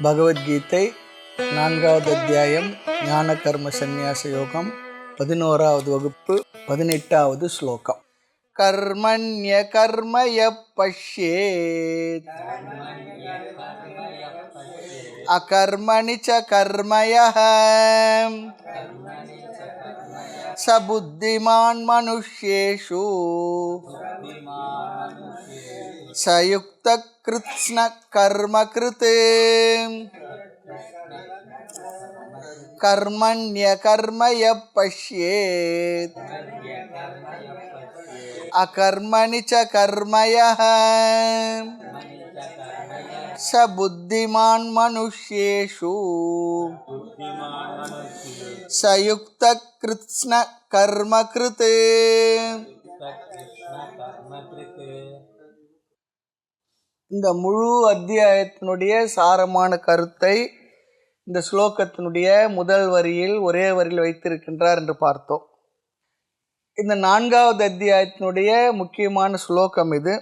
பகவத்கீதை 4வது அத்தியாயம் ஞான கர்ம சந்நியாச யோகம் 11வது வகுப்பு 18வது ஸ்லோகம். கர்மண்ய கர்மய பஷ்யேத் அகர்மணி ச கர்மயः ச புத்திமான் மனுஷ்யேஷு சயுக்த கிருத்ஸ்ன கர்ம கிருத் கர்மண்ய கர்மய பஷ்யேத் அகர்மணி ச கர்மயः ச புத்திமான் மனுஷ்யேஷு சயுக்த கிருத்ஸ்ன கர்ம கிருத். இந்த முழு அத்தியாயத்தினுடைய சாரமான கருத்தை இந்த ஸ்லோகத்தினுடைய முதல் வரியில் ஒரே வரியில் வைத்திருக்கின்றார் என்று பார்த்தோம். இந்த 4வது அத்தியாயத்தினுடைய முக்கியமான ஸ்லோகம் இது.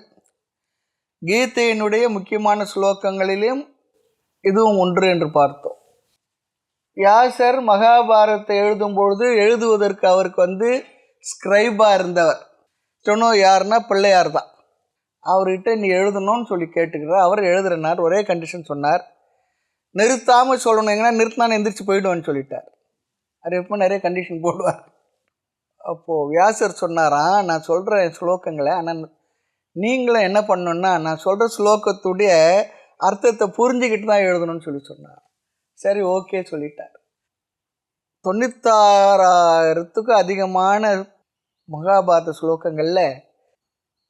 கீதையினுடைய முக்கியமான ஸ்லோகங்களிலும் இதுவும் ஒன்று என்று பார்த்தோம். வியாசர் மகாபாரதத்தை எழுதும் பொழுது எழுதுவதற்கு அவருக்கு ஸ்கிரைபாக இருந்தவர் யாருன்னா பிள்ளையார் தான். அவர்கிட்ட நீ எழுதணும்னு சொல்லி கேட்டுக்கிறார். அவர் எழுதுறனார். ஒரே கண்டிஷன் சொன்னார், நிறுத்தாமல் சொல்லணும். எங்கன்னா நிறுத்தினான்னு எந்திரிச்சு போயிடுவான்னு சொல்லிட்டார். அது எப்போ நிறைய கண்டிஷன் போடுவார். அப்போது வியாசர் சொன்னாராம், நான் சொல்கிற ஸ்லோகங்களை ஆனால் நீங்களும் என்ன பண்ணணுன்னா நான் சொல்கிற ஸ்லோகத்துடைய அர்த்தத்தை புரிஞ்சுக்கிட்டு தான் எழுதணும்னு சொல்லி சொன்னார். சரி, ஓகே சொல்லிட்டார். 96,000க்கும் அதிகமான மகாபாரத ஸ்லோகங்களில்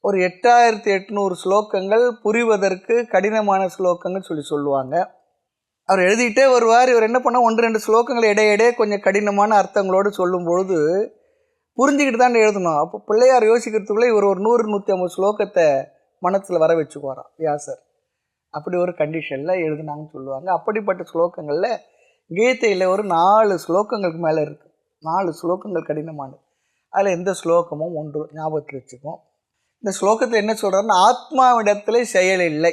ஒரு 8,800 ஸ்லோகங்கள் புரிவதற்கு கடினமான ஸ்லோகங்கள் சொல்லுவாங்க. அவர் எழுதிக்கிட்டே வருவார். இவர் என்ன பண்ணால் 1-2 ஸ்லோகங்கள் இடையிடையே கொஞ்சம் கடினமான அர்த்தங்களோடு சொல்லும் பொழுது புரிஞ்சுக்கிட்டு தான் எழுதணும். அப்போ பிள்ளையார் யோசிக்கிறதுக்குள்ளே இவர் ஒரு 100-150 ஸ்லோகத்தை மனசில் வர வச்சுக்குவாராம் வியாசர். அப்படி ஒரு கண்டிஷனில் எழுதுனாங்கன்னு சொல்லுவாங்க. அப்படிப்பட்ட ஸ்லோகங்களில் கீதையில் ஒரு 4 ஸ்லோகங்களுக்கு மேலே இருக்குது. 4 ஸ்லோகங்கள் கடினமானது. அதில் எந்த ஸ்லோகமும் ஒன்று ஞாபகத்தில் வச்சுக்கோம். இந்த ஸ்லோகத்தில் என்ன சொல்கிறாருன்னா, ஆத்மாவிடத்தில் செயல் இல்லை,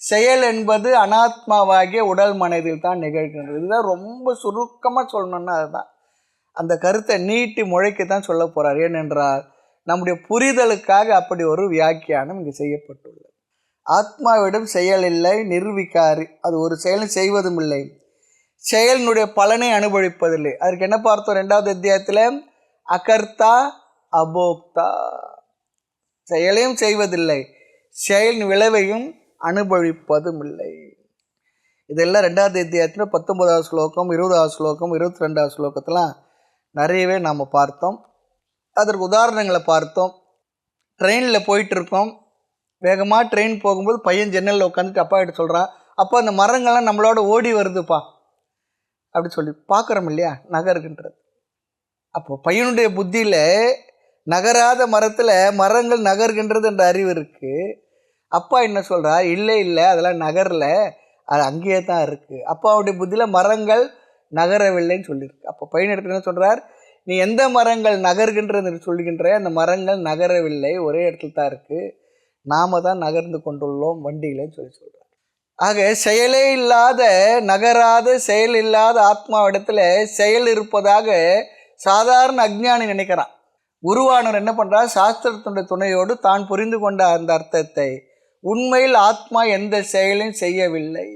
செயல் என்பது அனாத்மாவாகிய உடல் மனதில் தான் நிகழ்கின்றது. இதுதான் ரொம்ப சுருக்கமாக சொல்லணுன்னா அதுதான். அந்த கருத்தை நீட்டி முழைக்க தான் சொல்ல போகிறார். ஏனென்றால் நம்முடைய புரிதலுக்காக அப்படி ஒரு வியாக்கியானம் இங்கு செய்யப்பட்டுள்ளது. ஆத்மாவிடம் செயல் இல்லை, நிர்விகாரி. அது ஒரு செயலும் செய்வதும் இல்லை, செயலினுடைய பலனை அனுபவிப்பதில்லை. அதற்கு என்ன பார்த்தோம் 2வது அத்தியாயத்தில்? அகர்த்தா அபோக்தா. செயலையும் செய்வதில்லை, செயலின் விளைவையும் அனுபவிப்பதும் இல்லை. இதெல்லாம் 2வது அத்தியாயத்தில் 19வது ஸ்லோகம், 20வது ஸ்லோகம், 22வது ஸ்லோகத்தெலாம் நிறையவே நாம் பார்த்தோம். அதற்கு உதாரணங்களை பார்த்தோம். ட்ரெயினில் போயிட்டுருக்கோம். வேகமாக ட்ரெயின் போகும்போது பையன் ஜன்னலில் உட்காந்துட்டு அப்பா கிட்ட சொல்கிறான், அப்போ அந்த மரங்கள்லாம் நம்மளோட ஓடி வருதுப்பா அப்படி சொல்லி பார்க்குறோம் இல்லையா, நகருகின்றது. அப்போ பையனுடைய புத்தியில் நகராத மரத்தில் மரங்கள் நகர்கின்றது என்ற அறிவு இருக்குது. அப்பா என்ன சொல்கிறா, இல்லை இல்லை அதெல்லாம் நகரில், அது அங்கேயே தான் இருக்குது. அப்பாவுடைய புத்தியில் மரங்கள் நகரவில்லைன்னு சொல்லியிருக்கு. அப்போ பையன் எடுத்து என்ன சொல்கிறார், நீ எந்த மரங்கள் நகர்கின்றது சொல்லுகின்ற அந்த மரங்கள் நகரவில்லை, ஒரே இடத்துல தான் இருக்குது, நாம தான் நகர்ந்து கொண்டுள்ளோம் வண்டியிலன்னு சொல்கிறார். ஆக செயலே இல்லாத, நகராத, செயல் இல்லாத ஆத்மாவிடத்தில் செயல் இருப்பதாக சாதாரண அஞ்ஞானி நினைக்கிறான். குருவானவர் என்ன பண்ணுறார், சாஸ்திரத்தினுடைய துணையோடு தான் புரிந்து கொண்ட அந்த அர்த்தத்தை, உண்மையில் ஆத்மா எந்த செயலையும் செய்யவில்லை.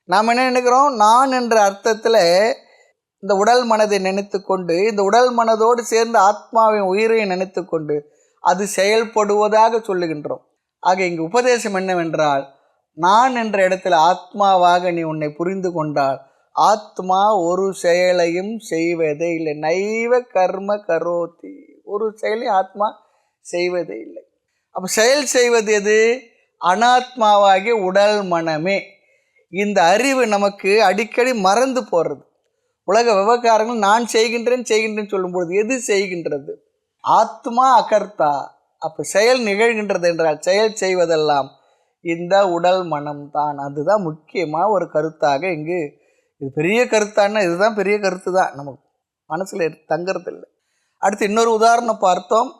நாம் என்ன நினைக்கிறோம், நான் என்ற அர்த்தத்தில் இந்த உடல் மனதை நினைத்து கொண்டு, இந்த உடல் மனதோடு சேர்ந்து ஆத்மாவின் உயிரை நினைத்து கொண்டு அது செயல்படுவதாக சொல்லுகின்றோம். ஆக இங்கு உபதேசம் என்னவென்றால், நான் என்ற இடத்துல ஆத்மாவாக நீ உன்னை புரிந்து கொண்டால் ஆத்மா ஒரு செயலையும் செய்வதே இல்லை. நைவ கர்ம கரோதி. ஒரு செயலையும் ஆத்மா செய்வதே இல்லை. அப்போ செயல் செய்வது எது? அனாத்மாவாகிய உடல் மனமே. இந்த அறிவு நமக்கு அடிக்கடி மறந்து போகிறது. உலக விவகாரங்கள் நான் செய்கின்றேன்னு சொல்லும்பொழுது எது செய்கின்றது? ஆத்மா அகர்த்தா. அப்போ செயல் நிகழ்கின்றது என்றால் செயல் செய்வதெல்லாம் இந்த உடல் மனம்தான். அதுதான் முக்கியமாக ஒரு கருத்தாக இங்கு. இது பெரிய கருத்தானா, இதுதான் பெரிய கருத்து தான், நமக்கு மனசில் தங்கிறது இல்லை. அடுத்து இன்னொரு உதாரணம் பார்த்தோம்.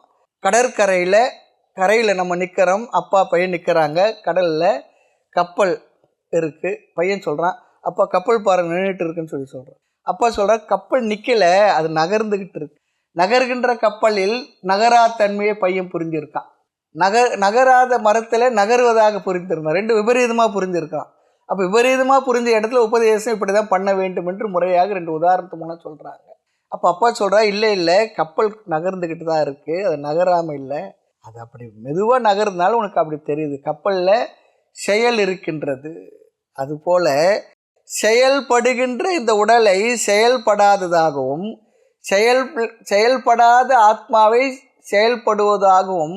கடற்கரையில் கரையில் நம்ம நிற்கிறோம், அப்பா பையன் நிற்கிறாங்க, கடலில் கப்பல் இருக்குது. பையன் சொல்கிறான், அப்பா கப்பல் பாறை நின்றுட்டு இருக்குன்னு சொல்கிறான். அப்பா சொல்கிறார், கப்பல் நிற்கலை, அது நகர்ந்துக்கிட்டு இருக்கு. நகர்கின்ற கப்பலில் நகராத்தன்மையை பையன் புரிஞ்சிருக்கான். நகராத மரத்தில் நகருவதாக புரிந்திருந்தான். ரெண்டு விபரீதமாக புரிஞ்சிருக்கான். அப்போ விபரீதமாக புரிஞ்ச இடத்துல உபதேசம் இப்படி தான் பண்ண வேண்டும் என்று முறையாக 2 உதாரணத்து மூலம் சொல்கிறாங்க. அப்போ அப்பா சொல்கிறா, இல்லை கப்பல் நகர்ந்துக்கிட்டு தான் இருக்குது, அது நகராமல் இல்லை, அது அப்படி மெதுவாக நகர்றதுனால உனக்கு அப்படி தெரியுது. கப்பலில் செயல் இருக்கின்றது. அதுபோல் செயல்படுகின்ற இந்த உடலை செயல்படாததாகவும் செயல்படாத ஆத்மாவை செயல்படுவதாகவும்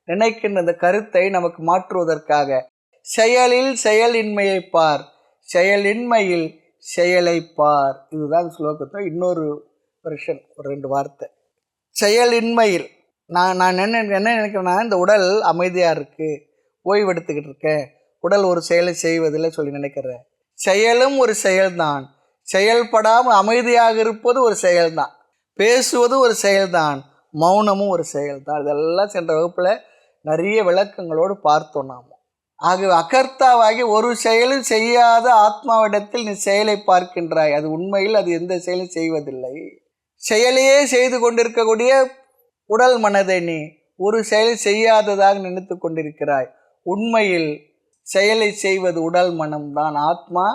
நினைக்கின்ற இந்த கருத்தை நமக்கு மாற்றுவதற்காக செயலில் செயலின்மையை பார், செயலின்மையில் செயலை பார். இதுதான் ஸ்லோகத்தில் இன்னொரு வெர்ஷன், ஒரு 2 வார்த்தை. செயலின்மையில் நான் என்ன நினைக்கிறேன்னா, இந்த உடல் அமைதியாக இருக்குது, ஓய்வெடுத்துக்கிட்டு இருக்கேன், உடல் ஒரு செயலை செய்வதில்லை சொல்லி நினைக்கிறேன். செயலும் ஒரு செயல்தான். செயல்படாமல் அமைதியாக இருப்பது ஒரு செயல்தான். பேசுவதும் ஒரு செயல்தான். மௌனமும் ஒரு செயல்தான். இதெல்லாம் சென்ற வகுப்பில் நிறைய விளக்கங்களோடு பார்த்தோம் நாம். ஆகவே அகர்த்தாவாகி ஒரு செயலும் செய்யாத ஆத்மாவிடத்தில் நீ செயலை பார்க்கின்றாய். அது உண்மையில் அது எந்த செயலும் செய்வதில்லை. செயலையே செய்து கொண்டிருக்கக்கூடிய உடல் மனதை நீ ஒரு செயலை செய்யாததாக நினைத்து கொண்டிருக்கிறாய். உண்மையில் செயலை செய்வது உடல் மனம்தான். ஆத்மா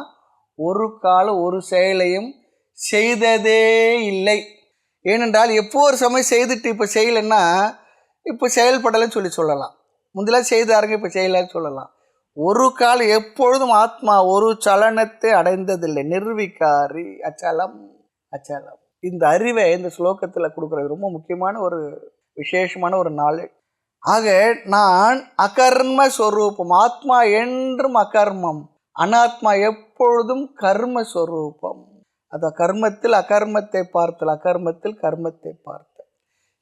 ஒரு காலம் ஒரு செயலையும் செய்ததே இல்லை. ஏனென்றால் எப்போ ஒரு சமயம் செய்துட்டு இப்போ செய்யலைன்னா இப்போ செயல்படலைன்னு சொல்லலாம். முந்திலாம் செய்தாருங்க, இப்போ செய்யலான்னு சொல்லலாம். ஒரு காலம் எப்பொழுதும் ஆத்மா ஒரு சலனத்தை அடைந்ததில்லை. நிர்விகாரி அச்சலம். இந்த அறிவை இந்த ஸ்லோகத்தில் கொடுக்குறது ரொம்ப முக்கியமான ஒரு விசேஷமான ஒரு நாள். ஆக நான் அகர்ம ஸ்வரூபம். ஆத்மா என்றும் அகர்மம், அனாத்மா எப்பொழுதும் கர்ம ஸ்வரூபம். அது கர்மத்தில் அகர்மத்தை பார்த்தல், அகர்மத்தில் கர்மத்தை பார்த்தல்,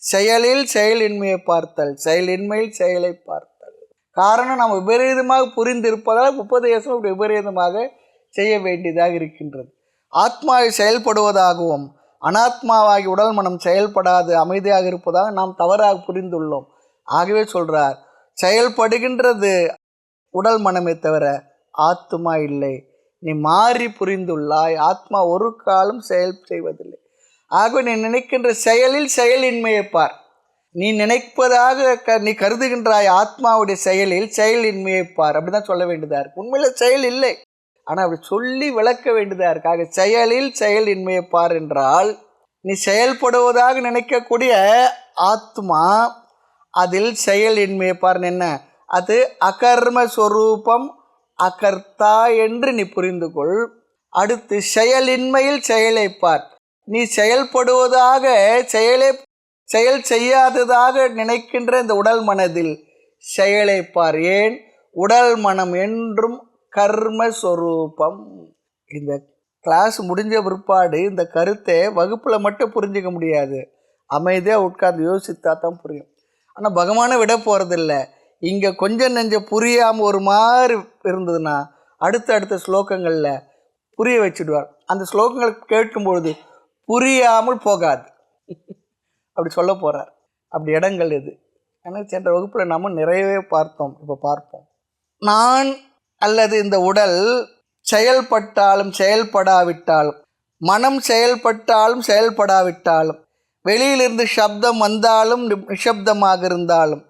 செயலில் செயலின்மையை பார்த்தல், செயலின்மையில் செயலை பார்த்தல். காரணம் நாம் விபரீதமாக புரிந்திருப்பதால் உபதேசம் விபரீதமாக செய்ய வேண்டியதாக இருக்கின்றது. ஆத்மாவை செயல்படுவதாகவும் அனாத்மாவாகி உடல் மனம் செயல்படாது அமைதியாக இருப்பதாக நாம் தவறாக புரிந்துள்ளோம். ஆகவே சொல்கிறார், செயல்படுகின்றது உடல் மனமே தவிர ஆத்மா இல்லை. நீ மாறி புரிந்துள்ளாய். ஆத்மா ஒரு காலம் செயல் செய்வதில்லை. ஆகவே நீ நினைக்கின்ற செயலில் செயலின்மையை பார். நீ நினைப்பதாக நீ கருதுகின்றாய் ஆத்மாவுடைய செயலில் செயலின்மையை பார். அப்படி தான் சொல்ல வேண்டியதாக இருக்கு. உண்மையில் செயல் இல்லை, ஆனால் அப்படி சொல்லி விளக்க வேண்டியதாக இருக்கு. ஆக செயலில் செயலின்மையை பார் என்றால் நீ செயல்படுவதாக நினைக்கக்கூடிய ஆத்மா அதில் செயலின்மையை பார். என்ன அது? அகர்ம ஸ்வரூபம், அகர்த்தா என்று நீ புரிந்து கொள். அடுத்து செயலின்மையில் செயலை பார். நீ செயல்படுவதாக செயல் செய்யாததாக நினைக்கின்ற இந்த உடல் மனதில் செயலை பார். ஏன்? உடல் மனம் என்றும் கர்மஸ்வரூபம். இந்த கிளாஸ் முடிஞ்ச பிற்பாடு இந்த கருத்தை வகுப்பில் மட்டும் புரிஞ்சிக்க முடியாது, அமைதியாக உட்கார்ந்து யோசித்தா தான் புரியும். ஆனால் பகவானை விட போகிறதில்ல. இங்கே கொஞ்சம் நெஞ்சம் புரியாமல் ஒரு மாதிரி இருந்ததுன்னா அடுத்த ஸ்லோகங்களில் புரிய வச்சுடுவார். அந்த ஸ்லோகங்கள் கேட்கும்பொழுது புரியாமல் போகாது, அப்படி சொல்ல போகிறார். அப்படி இடங்கள் இது. ஆனால் சென்ற வகுப்பில் நம்ம நிறையவே பார்த்தோம். இப்போ பார்ப்போம். நான் அல்லது இந்த உடல் செயல்பட்டாலும் செயல்படாவிட்டாலும், மனம் செயல்பட்டாலும் செயல்படாவிட்டாலும், வெளியிலிருந்து சப்தம் வந்தாலும் நிஷப்தமாக இருந்தாலும்,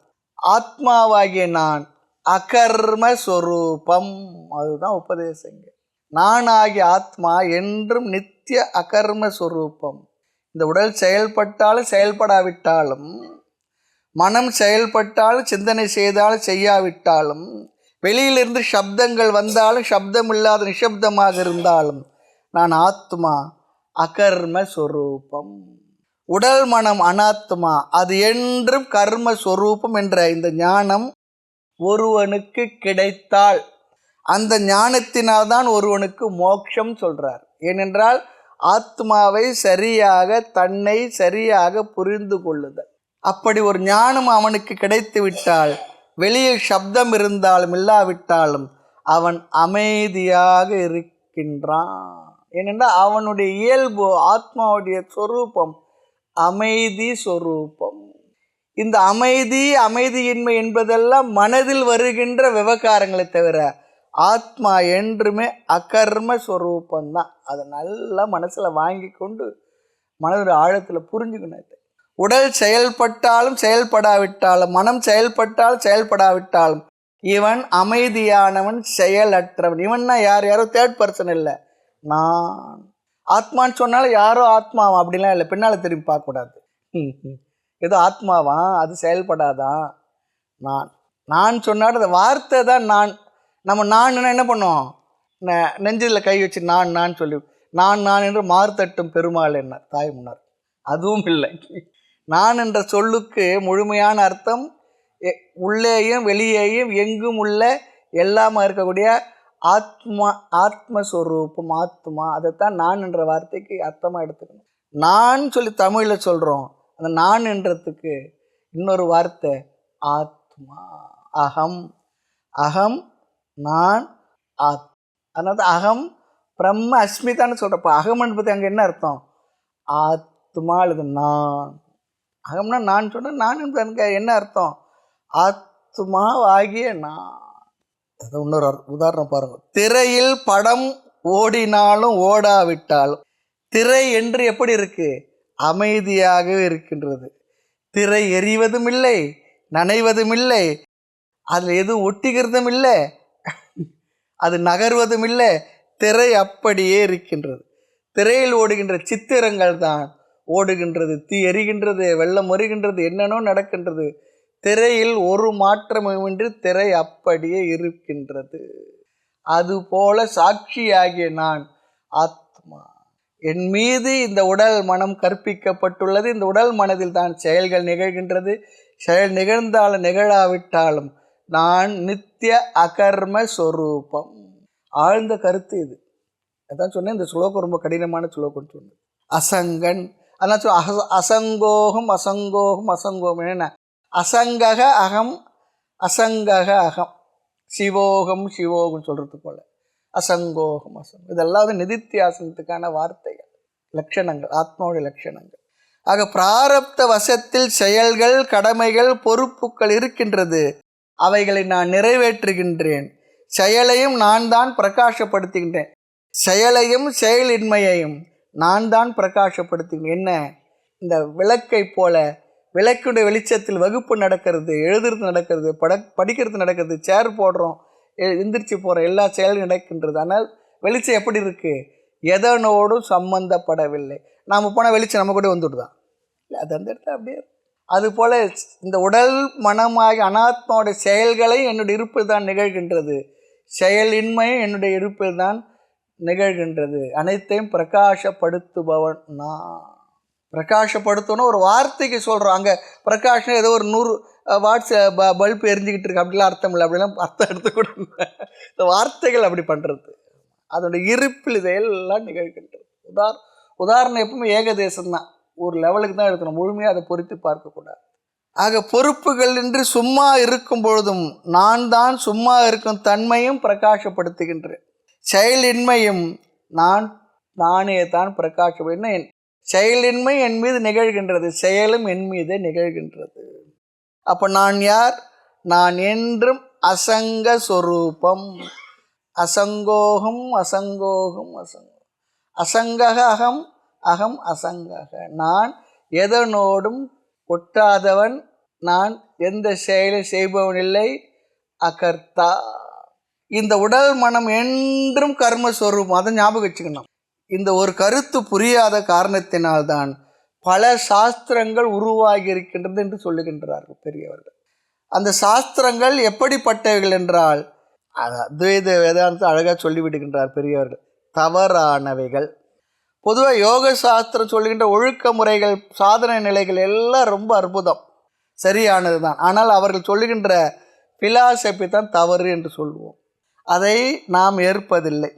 ஆத்மாவாகிய நான் அகர்ம ஸ்வரூபம். அதுதான் உபதேசங்க. நான் ஆகிய ஆத்மா என்றும் நித்திய அகர்ம ஸ்வரூபம். இந்த உடல் செயல்பட்டாலும் செயல்படாவிட்டாலும், மனம் செயல்பட்டாலும் சிந்தனை செய்தாலும் செய்யாவிட்டாலும், வெளியிலிருந்து சப்தங்கள் வந்தாலும் சப்தம் இல்லாத நிஷப்தமாக இருந்தாலும், நான் ஆத்மா அகர்ம ஸ்வரூபம். உடல் மனம் அனாத்மா, அது என்றும் கர்ம ஸ்வரூபம் என்ற இந்த ஞானம் ஒருவனுக்கு கிடைத்தால், அந்த ஞானத்தினால்தான் ஒருவனுக்கு மோட்சம் சொல்கிறார். ஏனென்றால் ஆத்மாவை சரியாக, தன்னை சரியாக புரிந்து கொள்ளுதல். அப்படி ஒரு ஞானம் அவனுக்கு கிடைத்து விட்டால், வெளியில் சப்தம் இருந்தாலும் இல்லாவிட்டாலும் அவன் அமைதியாக இருக்கின்றான். ஏனென்றால் அவனுடைய இயல்பு, ஆத்மாவுடைய சொரூபம் அமைதி சொரூபம். இந்த அமைதி அமைதியின்மை என்பதெல்லாம் மனதில் வருகின்ற விவகாரங்களை தவிர ஆத்மா என்றுமே அகர்ம ஸ்வரூபந்தான். அதை நல்லா மனசில் வாங்கி கொண்டு மனதோட ஆழத்தில் புரிஞ்சுக்கணும். உடல் செயல்பட்டாலும் செயல்படாவிட்டாலும், மனம் செயல்பட்டாலும் செயல்படாவிட்டாலும் இவன் அமைதியானவன், செயலற்றவன். இவன்னா யார்? யாரோ தேர்ட் பர்சன் இல்லை, நான். ஆத்மான்னு சொன்னாலும் யாரோ ஆத்மாவா அப்படிலாம் இல்லை, பின்னால் திரும்பி பார்க்கக்கூடாது. ஏதோ ஆத்மாவான், அது செயல்படாதான். நான் சொன்னாலும் அந்த வார்த்தை தான் நான். நம்ம நான் என்ன பண்ணோம்? நெஞ்சில் கை வச்சு நான் சொல்லி நான் என்று மார்த்தட்டும் பெருமாள் என்ன தாய் முன்னார். அதுவும் இல்லை. நான் என்ற சொல்லுக்கு முழுமையான அர்த்தம் உள்ளேயும் வெளியேயும் எங்கும் உள்ள எல்லாமா இருக்கக்கூடிய ஆத்மஸ்வரூபம், ஆத்மா. அதைத்தான் நான் என்ற வார்த்தைக்கு அர்த்தமாக எடுத்துக்கணும். நான் சொல்லி தமிழில் சொல்கிறோம், அந்த நான் என்றதுக்கு இன்னொரு வார்த்தை ஆத்மா, அகம். அகம் நான் அதனால அகம் பிரம்ம அஸ்மிதான்னு சொல்கிறப்ப அகம் என்பது அங்கே என்ன அர்த்தம்? ஆத்மா அல்லது நான். அகம்னா நான் சொன்னால் நான் என்பது அங்கே என்ன அர்த்தம்? ஆத்மா ஆகிய நான். அது இன்னொரு உதாரணம் பாருங்கள். திரையில் படம் ஓடினாலும் ஓடாவிட்டாலும் திரை என்று எப்படி இருக்கு? அமைதியாகவே இருக்கின்றது. திரை எரிவதும் இல்லை, நனைவதும் இல்லை, அதில் எதுவும் ஒட்டிக்கிறதும் இல்லை, அது நகர்வதும் இல்லை. திரை அப்படியே இருக்கின்றது. திரையில் ஓடுகின்ற சித்திரங்கள் தான் ஓடுகின்றது, தீ எரிகின்றது, வெள்ளம் வருகின்றது, என்னென்னோ நடக்கின்றது. திரையில் ஒரு மாற்றமின்றி திரை அப்படியே இருக்கின்றது. அதுபோல சாட்சியாகிய நான் ஆத்மா. என் மீது இந்த உடல் மனம் கற்பிக்கப்பட்டுள்ளது. இந்த உடல் மனதில் தான் செயல்கள் நிகழ்கின்றது. செயல் நிகழ்ந்தாலும் நிகழாவிட்டாலும் நான் நித்திய அகர்ம ஸ்வரூபம். ஆழ்ந்த கருத்து இது. அதான் சொன்னேன், இந்த ஸ்லோகம் ரொம்ப கடினமான ஸ்லோகம் சொன்னேன். அசங்கன் அதெல்லாம் அசங்கோகம் அசங்கோகம் அசங்கோகம். என்ன? அசங்கக அகம், அசங்கக அகம், சிவோகம் சிவோகம் சொல்கிறது போல அசங்கோகம் அசங்கம். இதெல்லாம் நிதித்தியாசனத்துக்கான வார்த்தைகள், லட்சணங்கள், ஆத்மாவுடைய லட்சணங்கள். ஆக பிராரப்த வசத்தில் செயல்கள், கடமைகள், பொறுப்புகள் இருக்கின்றது. அவைகளை நான் நிறைவேற்றுகின்றேன். செயலையும் நான் தான் பிரகாசப்படுத்துகின்றேன். செயலையும் செயலின்மையையும் நான் தான் பிரகாசப்படுத்துகின்றேன். என்ன? இந்த விளக்கை போல விளக்குடைய வெளிச்சத்தில் வகுப்பு நடக்கிறது, எழுதுறது நடக்கிறது, படிக்கிறது நடக்கிறது, சேர் போடுறோம், எந்திரிச்சு போகிறோம், எல்லா செயலும் நடக்கின்றது. ஆனால் வெளிச்சம் எப்படி இருக்குது? எதனோடும் சம்பந்தப்படவில்லை. நாம் போனால் வெளிச்சம் நம்ம கூட வந்துவிடுதான் இல்லை, அது அந்த இடத்துல அப்படியே. அதுபோல் இந்த உடல் மனமாகி அனாத்மாவுடைய செயல்களை என்னுடைய இருப்பில் தான் நிகழ்கின்றது. செயலின்மையும் என்னுடைய இருப்பில் தான் நிகழ்கின்றது. அனைத்தையும் பிரகாசப்படுத்துபவன் நான். பிரகாசப்படுத்தணும் ஒரு வார்த்தைக்கு சொல்கிறோம். அங்கே பிரகாஷம் ஏதோ ஒரு 100 வாட்ஸ் பல்ப் எரிஞ்சிக்கிட்டு இருக்கு அப்படிலாம் அர்த்தம் இல்லை. அப்படிலாம் அர்த்தம் எடுத்துக்கூட இந்த வார்த்தைகள் அப்படி பண்ணுறது. அதனுடைய இருப்பில் இதையெல்லாம் நிகழ்கின்றது. உதாரணம் எப்பவுமே ஏகதேசம்தான், ஒரு லெவலுக்கு தான் எடுக்கணும், முழுமையாக அதை பொறுத்து பார்க்கக்கூடாது. ஆக பொறுப்புகள் என்று சும்மா இருக்கும் பொழுதும் நான் தான் சும்மா இருக்கும் தன்மையும் பிரகாசப்படுத்துகின்றேன். செயலின்மையும் நானே தான் பிரகாசப்படுத்த. செயலின்மை என் மீது நிகழ்கின்றது, செயலும் என் மீது நிகழ்கின்றது. அப்போ நான் யார்? நான் என்றும் அசங்க சொரூபம். அசங்கோகம் அசங்கோகம் அசங்கோ அசங்கக அகம், அகம் அசங்கக. நான் எதனோடும் ஒட்டாதவன், நான் எந்த செயலை செய்பவன் இல்லை, அகர்த்தா. இந்த உடல் மனம் என்றும் கர்மஸ்வரூபம். அதை ஞாபகம் வச்சுக்கணும். இந்த ஒரு கருத்து புரியாத காரணத்தினால்தான் பல சாஸ்திரங்கள் உருவாகி இருக்கின்றது என்று சொல்லுகின்றார்கள் பெரியவர்கள். அந்த சாஸ்திரங்கள் எப்படிப்பட்டவைகள் என்றால், அத்வைத வேதாந்தத்தை அழகாக சொல்லிவிடுகின்றார் பெரியவர்கள், தவறானவைகள். பொதுவாக யோக சாஸ்திரம் சொல்லுகின்ற ஒழுக்க முறைகள், சாதனை நிலைகள் எல்லாம் ரொம்ப அற்புதம், சரியானது தான். ஆனால் அவர்கள் சொல்லுகின்ற பிலாசபி தான் தவறு என்று சொல்லுவோம். அதை நாம் ஏற்பதில்லை.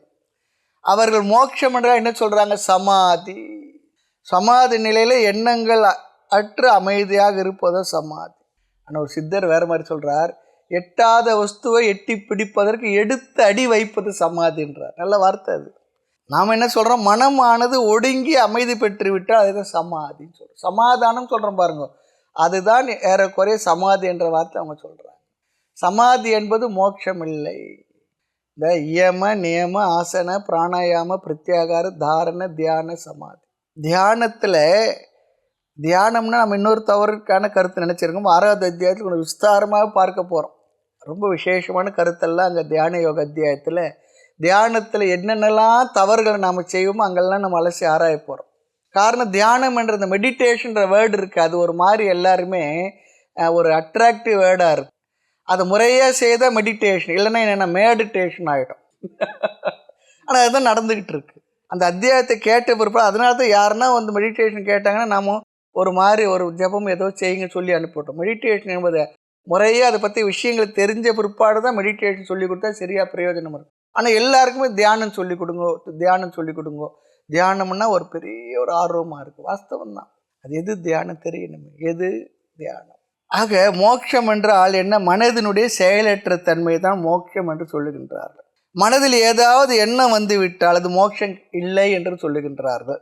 அவர்கள் மோட்சம் என்றால் என்ன சொல்கிறாங்க? சமாதி. சமாதி நிலையில் எண்ணங்கள் அற்று அமைதியாக இருப்பது சமாதி. ஆனால் ஒரு சித்தர் வேறு மாதிரி சொல்கிறார், எட்டாத வஸ்துவை எட்டி பிடிப்பதற்கு எடுத்து அடி வைப்பது சமாதின்றார். நல்ல வார்த்தை அது. நாம் என்ன சொல்கிறோம்? மனமானது ஒடுங்கி அமைதி பெற்று விட்டால் அதுதான் சமாதின்னு சொல்கிறோம். சமாதானம் சொல்கிறோம் பாருங்க, அதுதான் ஏறக்குறைய சமாதி என்ற வார்த்தை அவங்க சொல்கிறாங்க. சமாதி என்பது மோட்சம் இல்லை. இந்த இயம நியம ஆசன பிராணாயாம பிரத்யாகார தாரண தியான சமாதி. தியானத்தில் தியானம்னா நம்ம இன்னொரு தவறுக்கான கருத்து நினச்சிருக்கோம். 6வது அத்தியாயத்தில் கொஞ்சம் விஸ்தாரமாக பார்க்க போகிறோம். ரொம்ப விசேஷமான கருத்தெல்லாம் அங்கே தியான யோக அத்தியாயத்தில் தியானத்தில் என்னென்னலாம் தவறுகளை நாம் செய்வோமோ அங்கெல்லாம் நம்ம அலசி ஆராய போகிறோம். காரணம் தியானம் என்ற இந்த மெடிடேஷன்ற வேர்டு இருக்குது, அது ஒரு மாதிரி எல்லாருமே ஒரு அட்ராக்டிவ் வேர்டாக இருக்குது. அது முறையாக செய்தால் மெடிடேஷன், இல்லைன்னா என்னென்ன மேடிடேஷன் ஆகிடும். ஆனால் அதுதான் நடந்துக்கிட்டு இருக்கு. அந்த அத்தியாயத்தை கேட்ட பிற்பாடு அதனால தான் யாருன்னா வந்து மெடிடேஷன் கேட்டாங்கன்னா நாம் ஒரு மாதிரி ஒரு ஜபம் ஏதோ செய்யுங்க சொல்லி அனுப்பிவிட்டோம். மெடிடேஷன் என்பது முறையாக அதை பற்றி விஷயங்களை தெரிஞ்ச பிற்பாடு தான் மெடிடேஷன் சொல்லி கொடுத்தா சரியாக பிரயோஜனம் இருக்கும். ஆனால் எல்லாருக்குமே தியானம் சொல்லி கொடுங்கோ, தியானம் சொல்லி கொடுங்கோ. தியானம்னா ஒரு பெரிய ஒரு ஆர்வமாக இருக்குது. வாஸ்தவம் தான். அது எது தியானம் தெரியணுமே, எது தியானம். ஆக மோட்சம் என்றால் என்ன? மனதினுடைய செயலற்ற தன்மை தான் மோட்சம் என்று சொல்லுகின்றார்கள். மனதில் ஏதாவது எண்ணம் வந்து விட்டால் அது மோட்சம் இல்லை என்று சொல்லுகின்றார்கள்.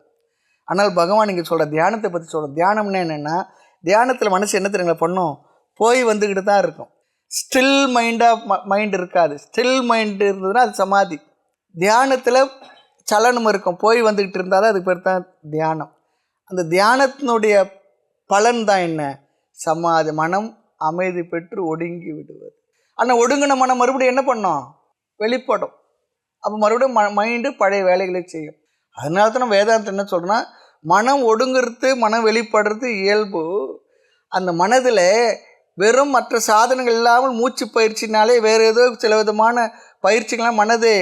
ஆனால் பகவான் இங்கே சொல்கிற தியானத்தை பற்றி சொல்கிற தியானம்னா என்னென்னா, தியானத்தில் மனசு என்ன தெரியுங்களா பண்ணும்? போய் வந்துக்கிட்டு தான் இருக்கும். ஸ்டில் மைண்ட் இருக்காது. ஸ்டில் மைண்ட் இருந்ததுன்னா அது சமாதி. தியானத்தில் சலனம் இருக்கும், போய் வந்துக்கிட்டு இருந்தால் தான் அதுக்கு பேர் தான் தியானம். அந்த தியானத்தினுடைய பலன் தான் என்ன? சமாதி. மனம் அமைதி பெற்று ஒடுங்கி விடுவது. ஆனால் ஒடுங்கின மனம் மறுபடியும் என்ன பண்ணோம்? வெளிப்படும். அப்போ மறுபடியும் மைண்டு பழைய வேலைகளை செய்யும். அதனால தான் நம்ம வேதாந்தம் என்ன சொல்கிறோன்னா, மனம் ஒடுங்கிறது மனம் வெளிப்படுறது இயல்பு. அந்த மனதில் வெறும் மற்ற சாதனங்கள் இல்லாமல் மூச்சு பயிற்சினாலே வேறு ஏதோ சில விதமான பயிற்சிகள்லாம் மனதை